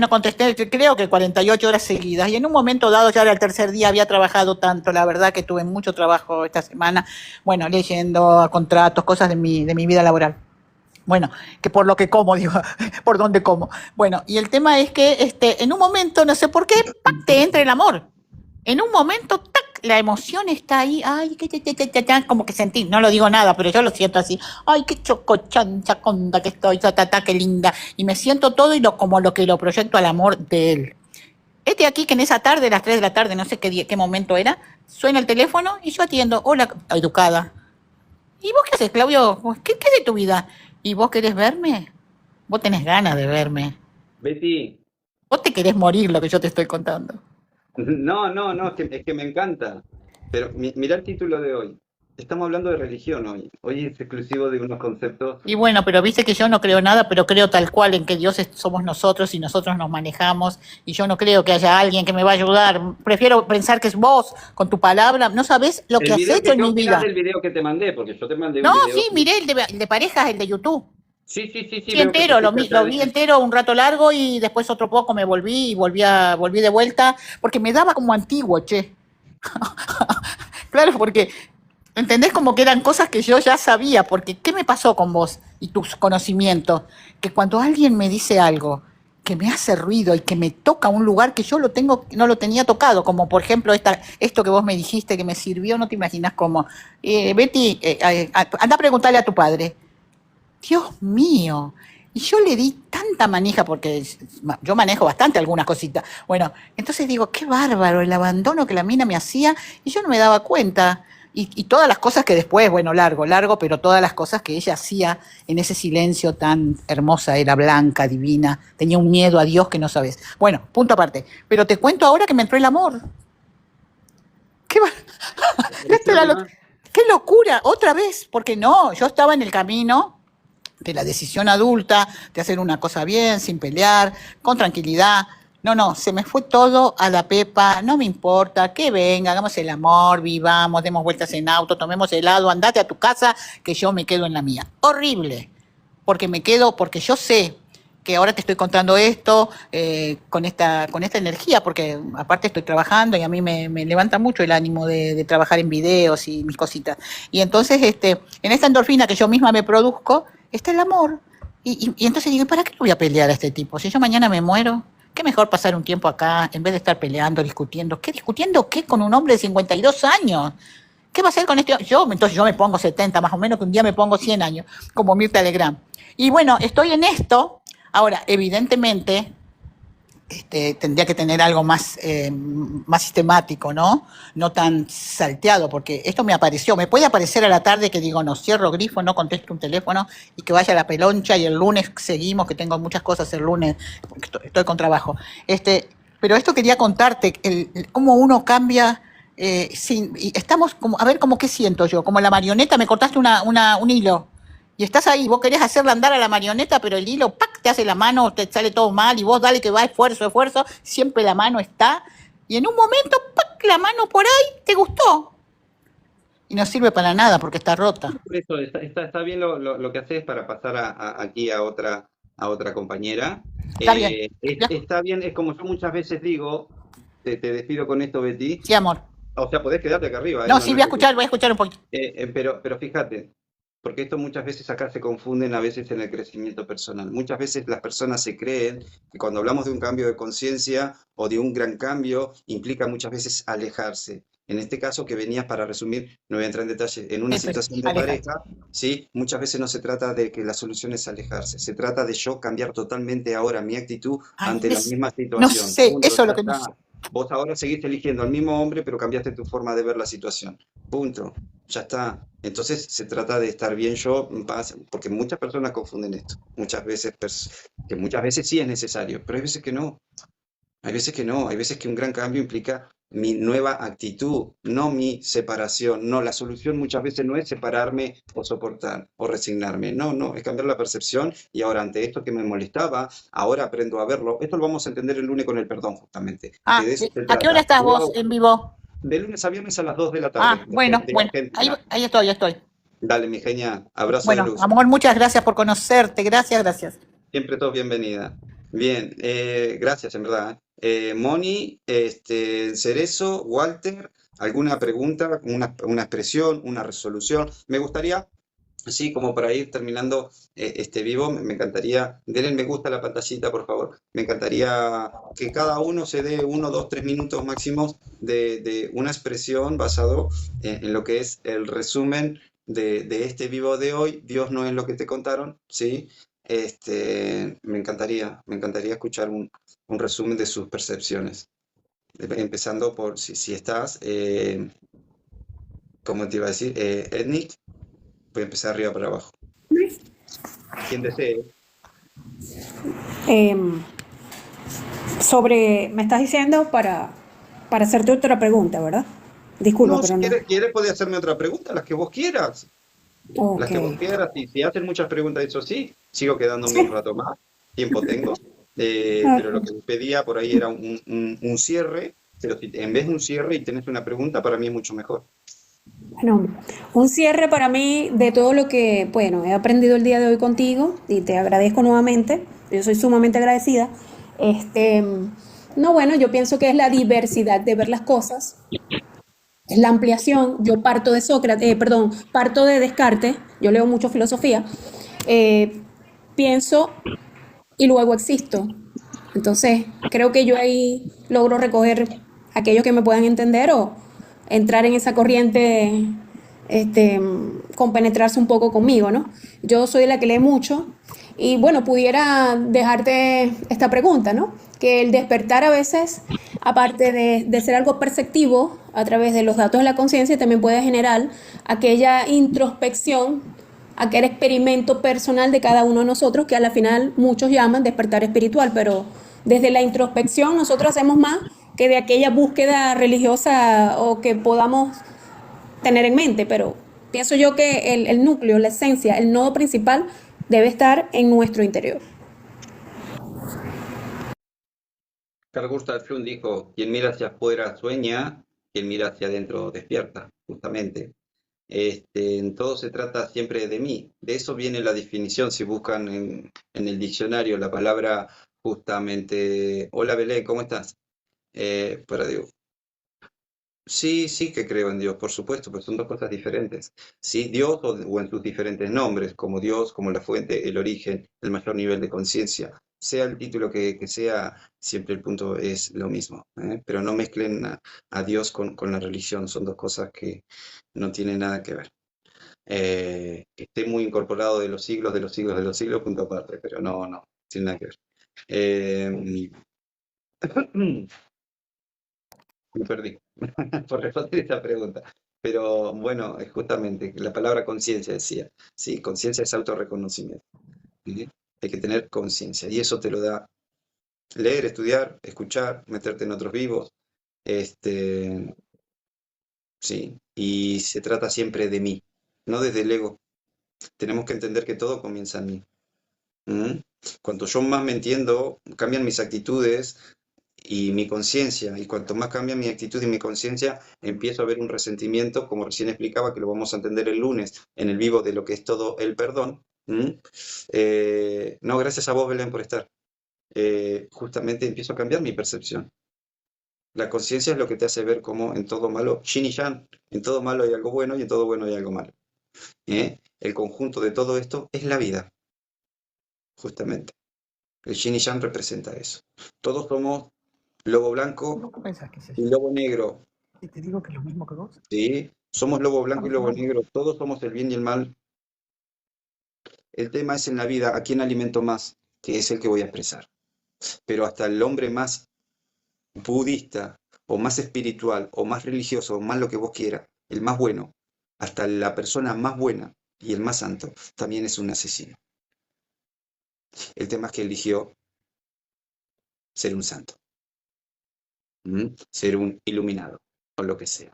creo que 48 horas seguidas. Y en un momento dado, ya era el tercer día, había trabajado tanto, la verdad que tuve mucho trabajo esta semana, bueno, leyendo contratos, cosas de mi vida laboral. Bueno, que por lo que como, digo, por dónde como. Bueno, y el tema es que en un momento, no sé por qué, ¡pac!, te entra el amor. En un momento, ¡tac!, la emoción está ahí, ay, como que sentí, no lo digo nada, pero yo lo siento así, ay, qué chocochancha conda que estoy, qué linda, y me siento todo y como lo que lo proyecto al amor de él. Aquí que en esa tarde, las 3 de la tarde, no sé qué momento era, suena el teléfono y yo atiendo, hola, educada. ¿Y vos qué haces, Claudio? ¿Qué de tu vida? ¿Y vos querés verme? Vos tenés ganas de verme. Betty, Vos te querés morir lo que yo te estoy contando. no, no, no, es que me encanta. Pero mira el título de hoy. Estamos hablando de religión hoy. Hoy es exclusivo de unos conceptos. Y bueno, pero viste que yo no creo nada, pero creo tal cual en que somos nosotros y nosotros nos manejamos. Y yo no creo que haya alguien que me va a ayudar. Prefiero pensar que es vos, con tu palabra. No sabés lo El que has video hecho que, en ¿qué mi opinas vida. del video que te mandé? Porque yo te mandé No, un video. sí, miré el de parejas, el de YouTube. Sí, sí, sí, sí, Sí, veo que entero, pusiste acá. lo vi entero un rato largo y después otro poco me volví de vuelta, porque me daba como antiguo, che. Claro, porque, ¿entendés? Como que eran cosas que yo ya sabía, porque ¿qué me pasó con vos y tus conocimientos? Que cuando alguien me dice algo que me hace ruido y que me toca un lugar que yo no lo tenía tocado, como por ejemplo esto que vos me dijiste que me sirvió, no te imaginas cómo. Betty, anda a preguntarle a tu padre. Dios mío. Y yo le di tanta manija, porque yo manejo bastante algunas cositas. Bueno, entonces digo, qué bárbaro el abandono que la mina me hacía y yo no me daba cuenta. Y todas las cosas que después, bueno, largo, pero todas las cosas que ella hacía en ese silencio tan hermosa, era blanca, divina, tenía un miedo a Dios que no sabes. Bueno, punto aparte. Pero te cuento ahora que me entró el amor. ¿Qué, ¿Apareció el amor? qué locura, otra vez, porque no, yo estaba en el camino de la decisión adulta, de hacer una cosa bien, sin pelear, con tranquilidad. No, se me fue todo a la pepa, no me importa, que venga, hagamos el amor, vivamos, demos vueltas en auto, tomemos helado, andate a tu casa, que yo me quedo en la mía. Horrible, porque porque yo sé que ahora te estoy contando esto con esta energía, porque aparte estoy trabajando y a mí me levanta mucho el ánimo de trabajar en videos y mis cositas. Y entonces, en esta endorfina que yo misma me produzco, está el amor. Y entonces digo, ¿para qué lo voy a pelear a este tipo? Si yo mañana me muero, qué mejor pasar un tiempo acá en vez de estar peleando, discutiendo. ¿Qué discutiendo qué con un hombre de 52 años? ¿Qué va a hacer con este? Entonces yo me pongo 70, más o menos, que un día me pongo 100 años, como Mirta Legrand. Y bueno, estoy en esto. Ahora, evidentemente, tendría que tener algo más, más sistemático, ¿no? No tan salteado, porque esto me apareció. Me puede aparecer a la tarde que digo, no, cierro grifo, no contesto un teléfono y que vaya a la peloncha y el lunes seguimos, que tengo muchas cosas el lunes, porque estoy con trabajo. Pero esto quería contarte, cómo uno cambia. Y estamos como, a ver, como qué siento yo, como la marioneta, me cortaste un hilo. Y estás ahí, vos querés hacerla andar a la marioneta, pero el hilo, ¡pac!, te hace la mano, te sale todo mal, y vos dale que va, esfuerzo, esfuerzo, siempre la mano está, y en un momento, ¡pac!, la mano por ahí te gustó, y no sirve para nada porque está rota. Por eso está bien lo que haces para pasar aquí a otra compañera. Está bien. Está bien, es como yo muchas veces digo, te despido con esto, Betty. Sí, amor. O sea, podés quedarte acá arriba. No, sí, voy a escuchar un poquito. Pero fíjate, porque esto muchas veces acá se confunden a veces en el crecimiento personal. Muchas veces las personas se creen que cuando hablamos de un cambio de conciencia o de un gran cambio, implica muchas veces alejarse. En este caso que venías, para resumir, no voy a entrar en detalle, en una situación de pareja, ¿sí? Muchas veces no se trata de que la solución es alejarse, se trata de yo cambiar totalmente ahora mi actitud ante la misma situación. No sé, Punto, eso es lo ya que no está. sé. Vos ahora seguís eligiendo al mismo hombre, pero cambiaste tu forma de ver la situación. Punto. Ya está. Entonces se trata de estar bien yo en paz, porque muchas personas confunden esto. Muchas veces, que muchas veces sí es necesario, pero hay veces que no. Hay veces que no. Hay veces que un gran cambio implica mi nueva actitud, no mi separación. No, la solución muchas veces no es separarme o soportar o resignarme. No, no, es cambiar la percepción y ahora ante esto que me molestaba, ahora aprendo a verlo. Esto lo vamos a entender el lunes con el perdón, justamente. Que de eso se ¿A qué hora trata. estás vos en vivo? De lunes a viernes a las 2 de la tarde. Bueno, de bueno, Argentina. ahí estoy. Dale, mi genia. Abrazo de Bueno, luz. amor, muchas gracias por conocerte, gracias. Siempre todos bienvenida. Bien, gracias en verdad. Moni, Cerezo, Walter, ¿alguna pregunta, una expresión, una resolución? Me gustaría, así como para ir terminando este vivo, me encantaría, denle me gusta a la pantallita, por favor. Me encantaría que cada uno se dé 1, 2, 3 minutos máximos de una expresión basado en lo que es el resumen de este vivo de hoy. Dios no es lo que te contaron, ¿sí? Me encantaría escuchar un resumen de sus percepciones. Empezando por, si estás, ¿cómo te iba a decir? Etnic, voy a empezar arriba para abajo. Quien desee. Me estás diciendo para hacerte otra pregunta, ¿verdad? Disculpa, No, si pero no. quieres, puede hacerme otra pregunta, las que vos quieras. Las que vos Ok. quieras. Y si hacen muchas preguntas, eso sí, sigo quedándome un rato más. Tiempo tengo. Pero lo que pedía por ahí era un cierre. Pero si en vez de un cierre y tenés una pregunta, para mí es mucho mejor. Bueno, un cierre para mí de todo lo que, bueno, he aprendido el día de hoy contigo y te agradezco nuevamente. Yo soy sumamente agradecida. Este, no, bueno, yo pienso que es la diversidad de ver las cosas, es la ampliación. Yo parto de Sócrates, parto de Descartes. Yo leo mucho filosofía. Pienso y luego existo. Entonces, creo que yo ahí logro recoger aquellos que me puedan entender o entrar en esa corriente, compenetrarse un poco conmigo, ¿no? Yo soy la que lee mucho y bueno, pudiera dejarte esta pregunta, ¿no? Que el despertar a veces, aparte de ser algo perceptivo a través de los datos de la conciencia, también puede generar aquella introspección, aquel experimento personal de cada uno de nosotros, que a la final muchos llaman despertar espiritual, pero desde la introspección nosotros hacemos más que de aquella búsqueda religiosa o que podamos tener en mente, pero pienso yo que el núcleo, la esencia, el nodo principal debe estar en nuestro interior. Carl Gustav Jung dijo, quien mira hacia afuera sueña, quien mira hacia adentro despierta, justamente. En todo se trata siempre de mí. De eso viene la definición. Si buscan en el diccionario la palabra justamente, hola Belén, ¿cómo estás? Para Dios. Sí, sí que creo en Dios, por supuesto, pero son dos cosas diferentes. Sí, Dios o en sus diferentes nombres, como Dios, como la fuente, el origen, el mayor nivel de conciencia. Sea el título que sea, siempre el punto es lo mismo, ¿eh? Pero no mezclen a Dios con la religión, son dos cosas que no tienen nada que ver. Que esté muy incorporado de los siglos, de los siglos, de los siglos, punto aparte, pero no, no, tiene nada que ver. Eh, Me perdí por responder esta pregunta. Pero bueno, es justamente la palabra conciencia decía. Sí, conciencia es autorreconocimiento. ¿Sí? Hay que tener conciencia. Y eso te lo da leer, estudiar, escuchar, meterte en otros vivos. Este, sí. Y se trata siempre de mí, no desde el ego. Tenemos que entender que todo comienza en mí. ¿Mm? Cuanto yo más me entiendo, cambian mis actitudes y mi conciencia, y cuanto más cambia mi actitud y mi conciencia, empiezo a ver un resentimiento, como recién explicaba, que lo vamos a entender el lunes en el vivo de lo que es todo el perdón. ¿Mm? No, gracias a vos, Belén, por estar. Justamente empiezo a cambiar mi percepción. La conciencia es lo que te hace ver como en todo malo, yin y yang, en todo malo hay algo bueno y en todo bueno hay algo malo. El conjunto de todo esto es la vida, justamente. El yin y yang representa eso. Todos somos lobo blanco ¿Cómo pensás que es y eso? lobo negro, ¿Y te digo que es lo mismo que vos? ¿sí? Somos lobo blanco y Estamos lobo hablando. negro, todos somos el bien y el mal. El tema es en la vida, ¿a quién alimento más? Que es el que voy a expresar. Pero hasta el hombre más budista, o más espiritual, o más religioso, o más lo que vos quieras, el más bueno, hasta la persona más buena y el más santo, también es un asesino. El tema es que eligió ser un santo, ser un iluminado, o lo que sea.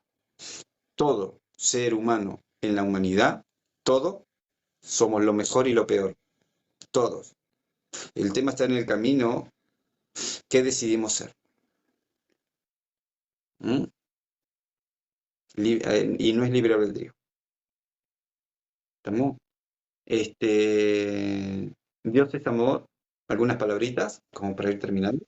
Todo ser humano en la humanidad, todo, somos lo mejor y lo peor, todos. El tema está en el camino que decidimos ser. ¿Mm? Y no es libre albedrío. ¿Estamos? Dios es amor. Algunas palabritas, como para ir terminando.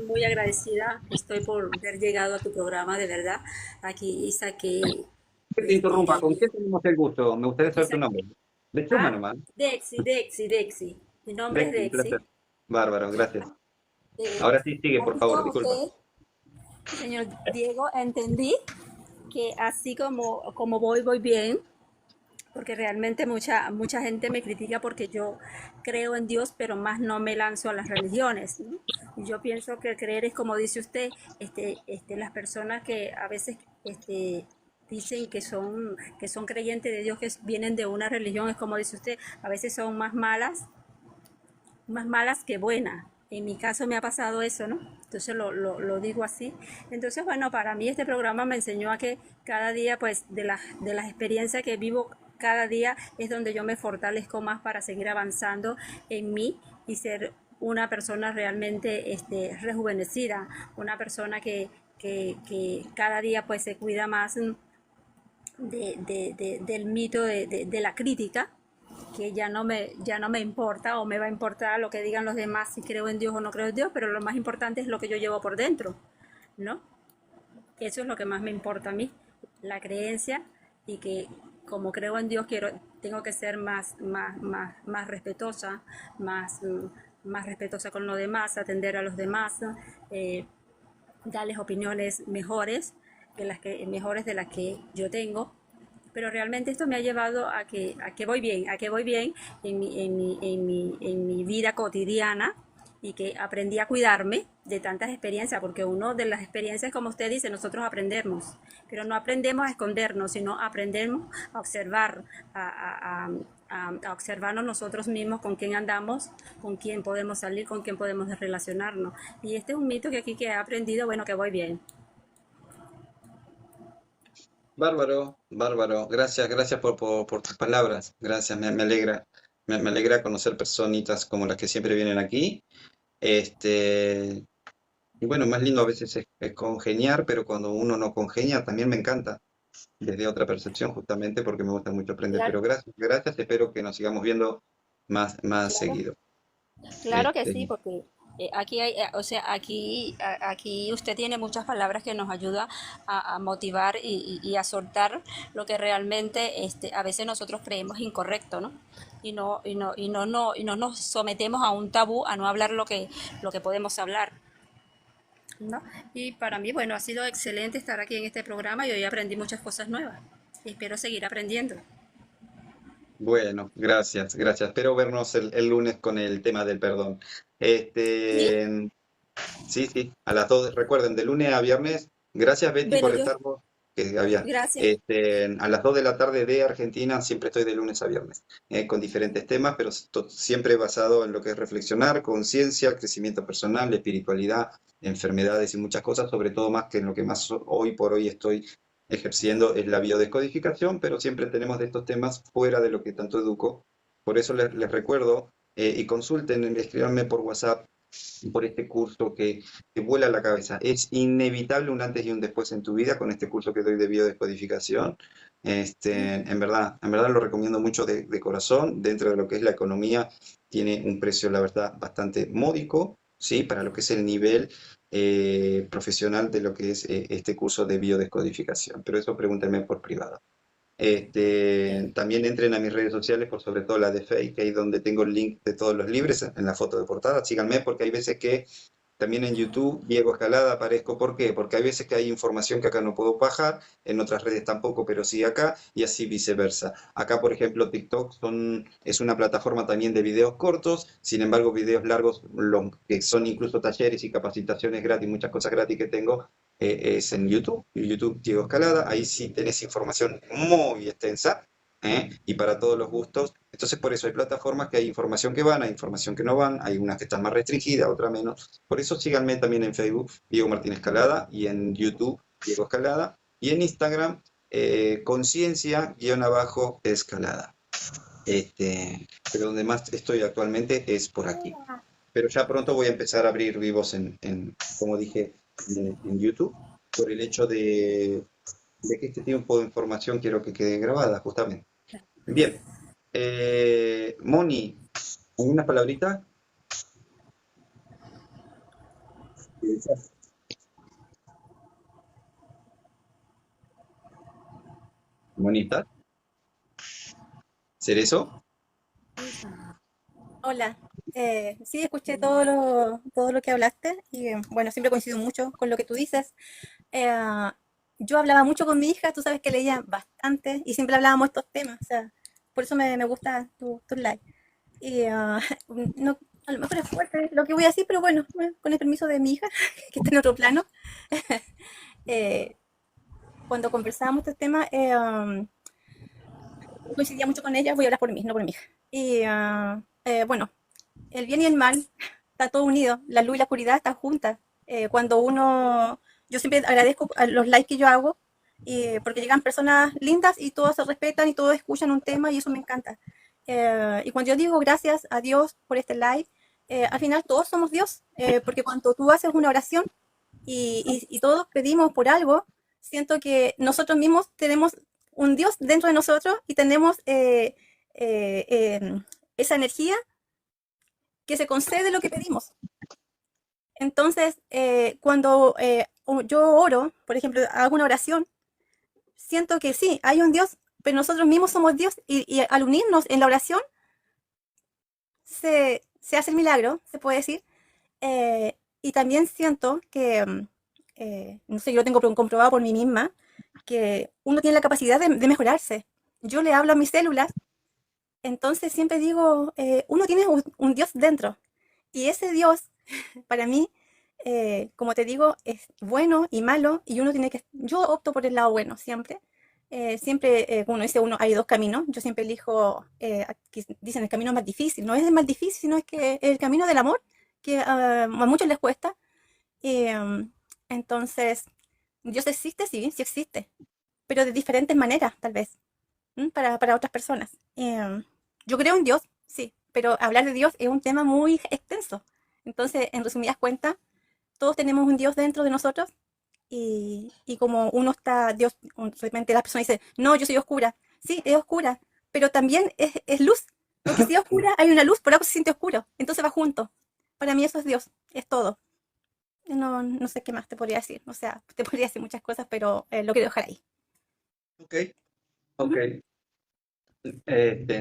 Muy agradecida estoy por haber llegado a tu programa, de verdad. Aquí saqué, Que te interrumpa, ¿con qué tenemos el gusto? Me gustaría aquí saber tu saqué, nombre. De suma nomás. Dexi. Mi nombre es Dexi, un Dexi. placer. Bárbaro, gracias. Eh, Ahora sí sigue, por Así favor, como disculpa. usted, señor Diego, entendí que así como voy bien, porque realmente mucha gente me critica porque yo creo en Dios, pero más no me lanzo a las religiones, ¿no? Y yo pienso que creer es como dice usted, las personas que a veces dicen que son creyentes de Dios, que vienen de una religión, es como dice usted, a veces son más malas que buenas. En mi caso me ha pasado eso, ¿no? Entonces lo digo así. Entonces, bueno, para mí este programa me enseñó a que cada día, pues, de las experiencias que vivo cada día es donde yo me fortalezco más para seguir avanzando en mí y ser una persona realmente rejuvenecida, una persona que cada día pues se cuida más del mito de la crítica, que ya no me importa o me va a importar lo que digan los demás si creo en Dios o no creo en Dios, pero lo más importante es lo que yo llevo por dentro, ¿no? Eso es lo que más me importa a mí, la creencia y que como creo en Dios tengo que ser más respetuosa, más respetuosa con los demás, atender a los demás, eh, darles opiniones mejores de las que yo tengo, pero realmente esto me ha llevado a que voy bien en mi vida cotidiana y que aprendí a cuidarme de tantas experiencias, porque uno de las experiencias, como usted dice, nosotros aprendemos, pero no aprendemos a escondernos, sino aprendemos a observar, a observarnos nosotros mismos, con quién andamos, con quién podemos salir, con quién podemos relacionarnos. Y este es un mito que aquí que he aprendido, bueno, que voy bien. Bárbaro, bárbaro. Gracias, gracias por tus palabras. Gracias, me alegra. Me alegra conocer personitas como las que siempre vienen aquí. Este, Y bueno, más lindo a veces es congeniar, pero cuando uno no congenia también me encanta desde otra percepción, justamente porque me gusta mucho aprender. Claro, Pero gracias, gracias, espero que nos sigamos viendo más claro. seguido. Claro que sí, Este, porque aquí hay, o sea, aquí usted tiene muchas palabras que nos ayuda a motivar y a soltar lo que realmente a veces nosotros creemos incorrecto, ¿no? Y no nos sometemos a un tabú, a no hablar lo que podemos hablar, ¿no? Y para mí, bueno, ha sido excelente estar aquí en este programa y hoy aprendí muchas cosas nuevas. Y espero seguir aprendiendo. bueno, gracias, gracias. Espero vernos el lunes con el tema del perdón. Sí, Este, sí, sí, a las 2, recuerden, de lunes a viernes. Gracias, Betty, bueno, por yo, estar que había. gracias. A las 2 de la tarde de Argentina, siempre estoy de lunes a viernes, con diferentes temas, pero siempre basado en lo que es reflexionar, conciencia, crecimiento personal, espiritualidad, enfermedades y muchas cosas, sobre todo más que en lo que más hoy por hoy estoy ejerciendo es la biodescodificación, pero siempre tenemos de estos temas fuera de lo que tanto educo. Por eso les recuerdo y consulten, escríbanme por WhatsApp por este curso que te vuela la cabeza. Es inevitable un antes y un después en tu vida con este curso que doy de biodescodificación. En verdad lo recomiendo mucho de corazón. Dentro de lo que es la economía, tiene un precio, la verdad, bastante módico, ¿sí? Para lo que es el nivel profesional de lo que es este curso de biodescodificación. Pero eso pregúntenme por privado. También entren a mis redes sociales, por sobre todo la de Facebook, ahí donde tengo el link de todos los libros en la foto de portada. Síganme porque hay veces que también en YouTube, Diego Escalada, aparezco. ¿Por qué? Porque hay veces que hay información que acá no puedo bajar, en otras redes tampoco, pero sí acá, y así viceversa. Acá, por ejemplo, TikTok es una plataforma también de videos cortos, sin embargo, videos largos, que son incluso talleres y capacitaciones gratis, muchas cosas gratis que tengo, es en YouTube, YouTube Diego Escalada, ahí sí tenés información muy extensa, y para todos los gustos. Entonces, por eso hay plataformas que hay información que van, hay información que no van, hay unas que están más restringidas, otras menos. Por eso síganme también en Facebook, Diego Martín Escalada, y en YouTube, Diego Escalada, y en Instagram, conciencia-escalada. Pero donde más estoy actualmente es por aquí. Pero ya pronto voy a empezar a abrir vivos como dije, en YouTube, por el hecho de que este tipo de información quiero que quede grabada, justamente. Bien, Moni, ¿algunas palabritas? Monita, ¿Cerezo? Hola, sí, escuché todo lo que hablaste y bueno, siempre coincido mucho con lo que tú dices. Eh, yo hablaba mucho con mi hija, tú sabes que leía bastante y siempre hablábamos estos temas, o sea, por eso me gusta tu live. Y no, a lo mejor es fuerte lo que voy a decir, pero bueno, con el permiso de mi hija, que está en otro plano, eh, cuando conversábamos estos temas, coincidía mucho con ella, voy a hablar por mí, no por mi hija. Y bueno, el bien y el mal está todo unido, la luz y la oscuridad están juntas. Cuando uno, yo siempre agradezco a los likes que yo hago, porque llegan personas lindas y todos se respetan y todos escuchan un tema y eso me encanta. Y cuando yo digo gracias a Dios por este like, al final todos somos Dios, porque cuando tú haces una oración y todos pedimos por algo, siento que nosotros mismos tenemos un Dios dentro de nosotros y tenemos esa energía que se concede lo que pedimos. Entonces, cuando yo oro, por ejemplo, hago una oración, siento que sí, hay un Dios, pero nosotros mismos somos Dios y al unirnos en la oración se hace el milagro, se puede decir. Y también siento que, no sé, yo lo tengo comprobado por mí misma, que uno tiene la capacidad de mejorarse. Yo le hablo a mis células, entonces siempre digo, uno tiene un Dios dentro. Y ese Dios, para mí, como te digo, es bueno y malo, y uno tiene que, yo opto por el lado bueno siempre. Siempre, como dice uno, hay dos caminos. Yo siempre elijo, aquí dicen el camino más difícil. No es el más difícil, sino es que el camino del amor, que a muchos les cuesta. Entonces, Dios existe, sí, sí existe, pero de diferentes maneras, tal vez, para otras personas. Yo creo en Dios, sí, pero hablar de Dios es un tema muy extenso. Entonces, en resumidas cuentas, todos tenemos un Dios dentro de nosotros y como uno está, Dios, de repente la persona dice, no, yo soy oscura. Sí, es oscura, pero también es luz, porque si es oscura hay una luz, por algo se siente oscuro, entonces va junto. Para mí eso es Dios, es todo. No, no sé qué más te podría decir, o sea, te podría decir muchas cosas, pero lo quiero dejar ahí. Ok, ok.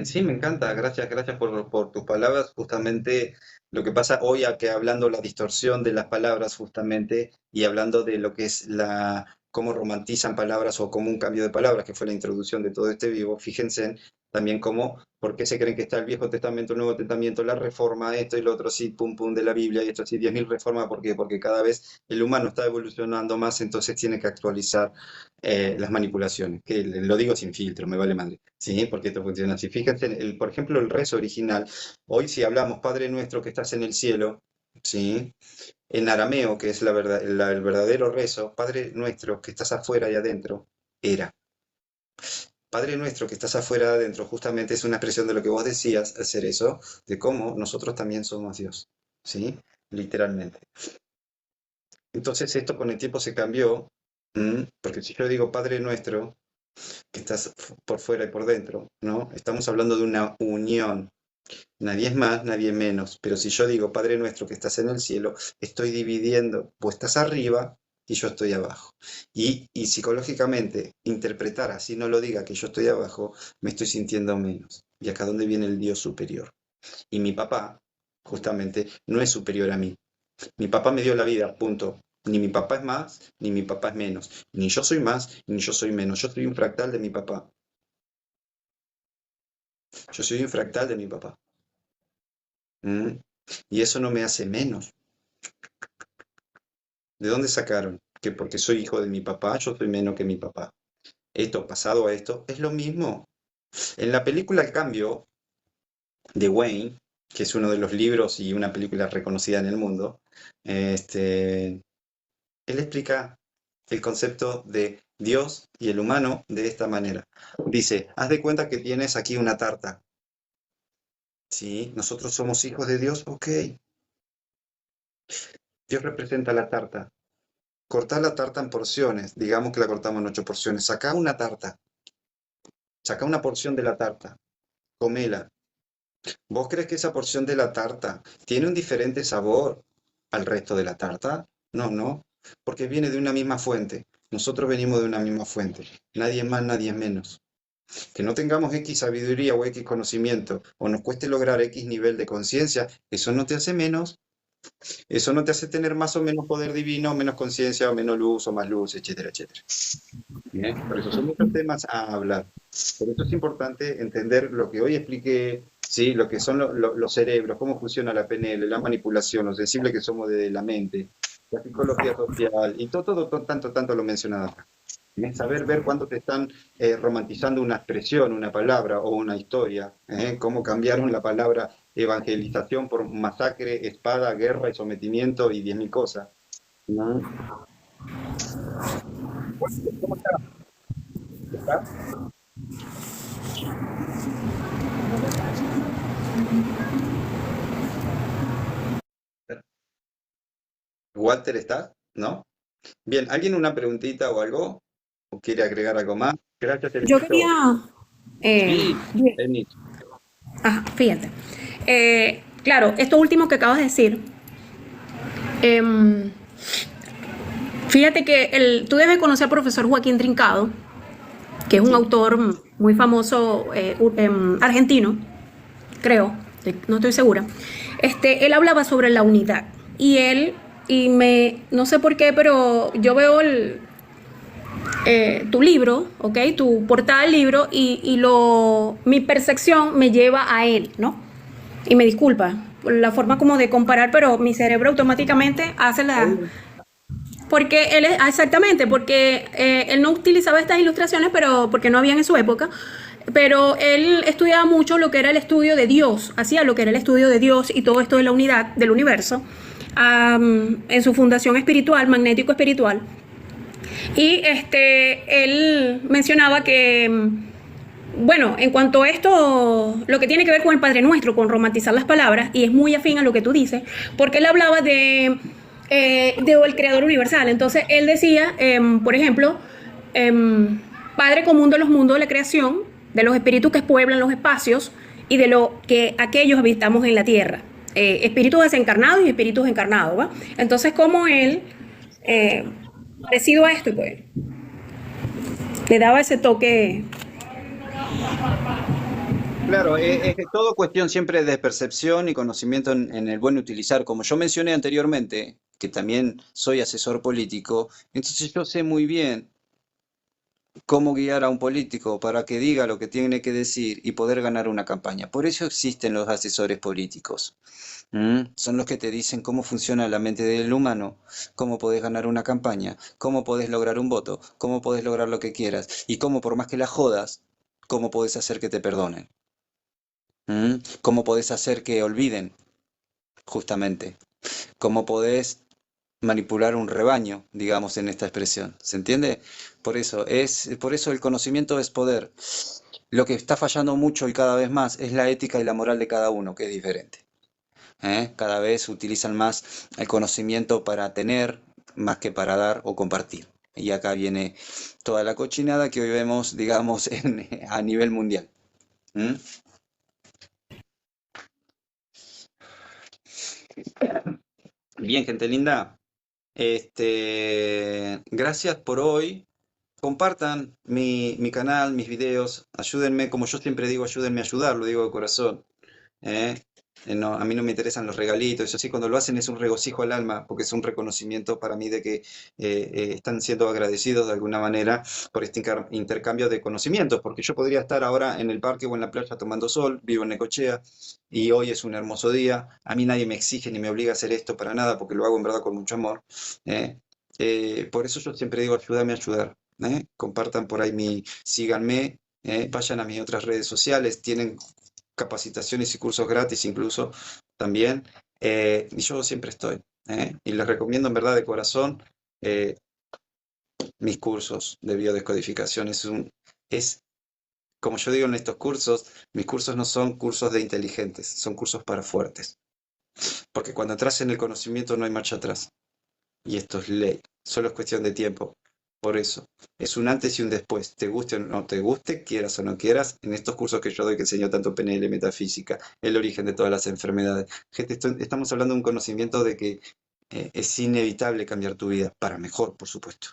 Sí, me encanta, gracias, gracias por tus palabras. Justamente lo que pasa hoy, a que hablando la distorsión de las palabras, justamente, y hablando de lo que es cómo romantizan palabras o cómo un cambio de palabras, que fue la introducción de todo este vivo, fíjense también cómo, por qué se creen que está el Viejo Testamento, el Nuevo Testamento, la reforma, esto y lo otro, sí, pum, pum, de la Biblia, y esto así, 10.000 reformas, ¿por qué? Porque cada vez el humano está evolucionando más, entonces tiene que actualizar las manipulaciones, que lo digo sin filtro, me vale madre, ¿sí? Porque esto funciona así. Fíjense, por ejemplo, el rezo original, hoy si hablamos Padre nuestro que estás en el cielo, ¿sí? En arameo, que es el verdadero rezo, Padre nuestro que estás afuera y adentro, era. Padre nuestro que estás afuera y adentro, justamente es una expresión de lo que vos decías, hacer eso, de cómo nosotros también somos Dios, ¿sí? Literalmente. Entonces esto con el tiempo se cambió, porque si yo digo Padre nuestro, que estás por fuera y por dentro, ¿no? Estamos hablando de una unión. Nadie es más, nadie es menos. Pero si yo digo Padre nuestro que estás en el cielo, estoy dividiendo, vos estás arriba y yo estoy abajo. Y psicológicamente, interpretar así no lo diga que yo estoy abajo, me estoy sintiendo menos. Y acá donde viene el Dios superior. Y mi papá, justamente, no es superior a mí. Mi papá me dio la vida, punto. Ni mi papá es más, ni mi papá es menos. Ni yo soy más, ni yo soy menos. Yo soy un fractal de mi papá. Yo soy un fractal de mi papá. ¿Mm? Y eso no me hace menos. ¿De dónde sacaron? Que porque soy hijo de mi papá, yo soy menos que mi papá. Esto, pasado a esto, es lo mismo. En la película El Cambio de Wayne, que es uno de los libros y una película reconocida en el mundo, él explica el concepto de Dios y el humano de esta manera. Dice, haz de cuenta que tienes aquí una tarta. Sí, nosotros somos hijos de Dios, ok. Dios representa la tarta. Cortá la tarta en porciones, digamos que la cortamos en 8 porciones. Sacá una tarta, sacá una porción de la tarta, comela. ¿Vos crees que esa porción de la tarta tiene un diferente sabor al resto de la tarta? No, no, porque viene de una misma fuente. Nosotros venimos de una misma fuente. Nadie es más, nadie es menos. Que no tengamos X sabiduría o X conocimiento, o nos cueste lograr X nivel de conciencia, eso no te hace menos. Eso no te hace tener más o menos poder divino, menos conciencia, o menos luz, o más luz, etcétera, etcétera. Bien, por eso son muchos temas a hablar. Por eso es importante entender lo que hoy expliqué, ¿sí? Lo que son los cerebros, cómo funciona la PNL, la manipulación, lo sensible que somos de la mente, la psicología social, y todo tanto lo mencionado acá. Es saber ver cuándo te están romantizando una expresión, una palabra o una historia, cómo cambiaron la palabra evangelización por masacre, espada, guerra y sometimiento y 10.000 cosas. ¿No? ¿Cómo está? ¿Está? ¿Walter está? ¿No? Bien, ¿alguien una preguntita o algo? ¿O quiere agregar algo más? Gracias, Yo Teresito. quería, Sí, bien, Denis. fíjate, claro, esto último que acabas de decir, em, fíjate que tú debes conocer al profesor Joaquín Trincado, que es un Sí. autor muy famoso argentino, creo, no estoy segura. Él hablaba sobre la unidad no sé por qué, pero yo veo tu libro, ¿ok? Tu portada del libro mi percepción me lleva a él, ¿no? Y me disculpa por la forma como de comparar, pero mi cerebro automáticamente hace porque exactamente, porque él no utilizaba estas ilustraciones, pero porque no habían en su época, pero él estudiaba mucho lo que era el estudio de Dios, hacía lo que era el estudio de Dios y todo esto de la unidad del universo, en su fundación espiritual, magnético espiritual. Y él mencionaba que, bueno, en cuanto a esto, lo que tiene que ver con el Padre Nuestro, con romantizar las palabras, y es muy afín a lo que tú dices, porque él hablaba de del creador universal. Entonces él decía, por ejemplo, Padre común de los mundos de la creación, de los espíritus que pueblan los espacios y de lo que aquellos habitamos en la tierra. Espíritus desencarnados y espíritus encarnados, ¿va? Entonces, como él, parecido a esto, pues, le daba ese toque. Claro, es que todo cuestión siempre de percepción y conocimiento en el buen utilizar. Como yo mencioné anteriormente, que también soy asesor político, entonces yo sé muy bien cómo guiar a un político para que diga lo que tiene que decir y poder ganar una campaña. Por eso existen los asesores políticos. Son los que te dicen cómo funciona la mente del humano, cómo podés ganar una campaña, cómo podés lograr un voto, cómo podés lograr lo que quieras y cómo por más que la jodas, cómo podés hacer que te perdonen. ¿Cómo podés hacer que olviden, justamente? ¿Cómo podés manipular un rebaño, digamos, en esta expresión? ¿Se entiende? Por eso el conocimiento es poder. Lo que está fallando mucho y cada vez más es la ética y la moral de cada uno, que es diferente. Cada vez utilizan más el conocimiento para tener, más que para dar o compartir. Y acá viene toda la cochinada que hoy vemos, digamos, a nivel mundial. ¿Mm? Bien, gente linda. Gracias por hoy. Compartan mi canal, mis videos. Ayúdenme, como yo siempre digo, ayúdenme a ayudar, lo digo de corazón. ¿eh? A mí no me interesan los regalitos, eso sí, cuando lo hacen es un regocijo al alma, porque es un reconocimiento para mí de que están siendo agradecidos de alguna manera por este intercambio de conocimientos, porque yo podría estar ahora en el parque o en la playa tomando sol, vivo en Necochea, y hoy es un hermoso día, a mí nadie me exige ni me obliga a hacer esto para nada, porque lo hago en verdad con mucho amor. ¿eh? Por eso yo siempre digo, ayúdame a ayudar. Compartan por ahí síganme, vayan a mis otras redes sociales, tienen capacitaciones y cursos gratis incluso también. Y yo siempre estoy. Y les recomiendo en verdad de corazón eh, mis cursos de biodescodificación. Es, como yo digo en estos cursos, mis cursos no son cursos de inteligentes, son cursos para fuertes. Porque cuando entras en el conocimiento no hay marcha atrás. Y esto es ley. Solo es cuestión de tiempo. Por eso, es un antes y un después. Te guste o no te guste, quieras o no quieras, en estos cursos que yo doy que enseño tanto PNL, metafísica, el origen de todas las enfermedades. Gente, estamos hablando de un conocimiento de que es inevitable cambiar tu vida, para mejor, por supuesto.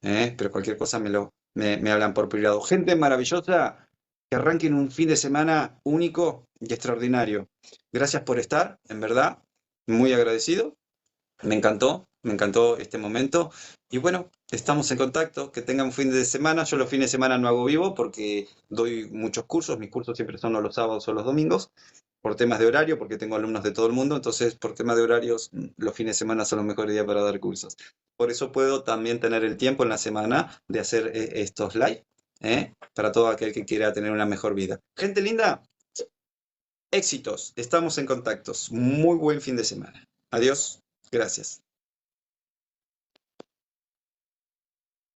Pero cualquier cosa me hablan por privado. Gente maravillosa, que arranquen un fin de semana único y extraordinario. Gracias por estar, en verdad, muy agradecido. Me encantó este momento. Y bueno, estamos en contacto. Que tengan un fin de semana. Yo los fines de semana no hago vivo porque doy muchos cursos. Mis cursos siempre son los sábados o los domingos, por temas de horario, porque tengo alumnos de todo el mundo. Entonces, por temas de horarios, los fines de semana son los mejores días para dar cursos. Por eso puedo también tener el tiempo en la semana de hacer estos live, para todo aquel que quiera tener una mejor vida. Gente linda, éxitos. Estamos en contactos. Muy buen fin de semana. Adiós. Gracias.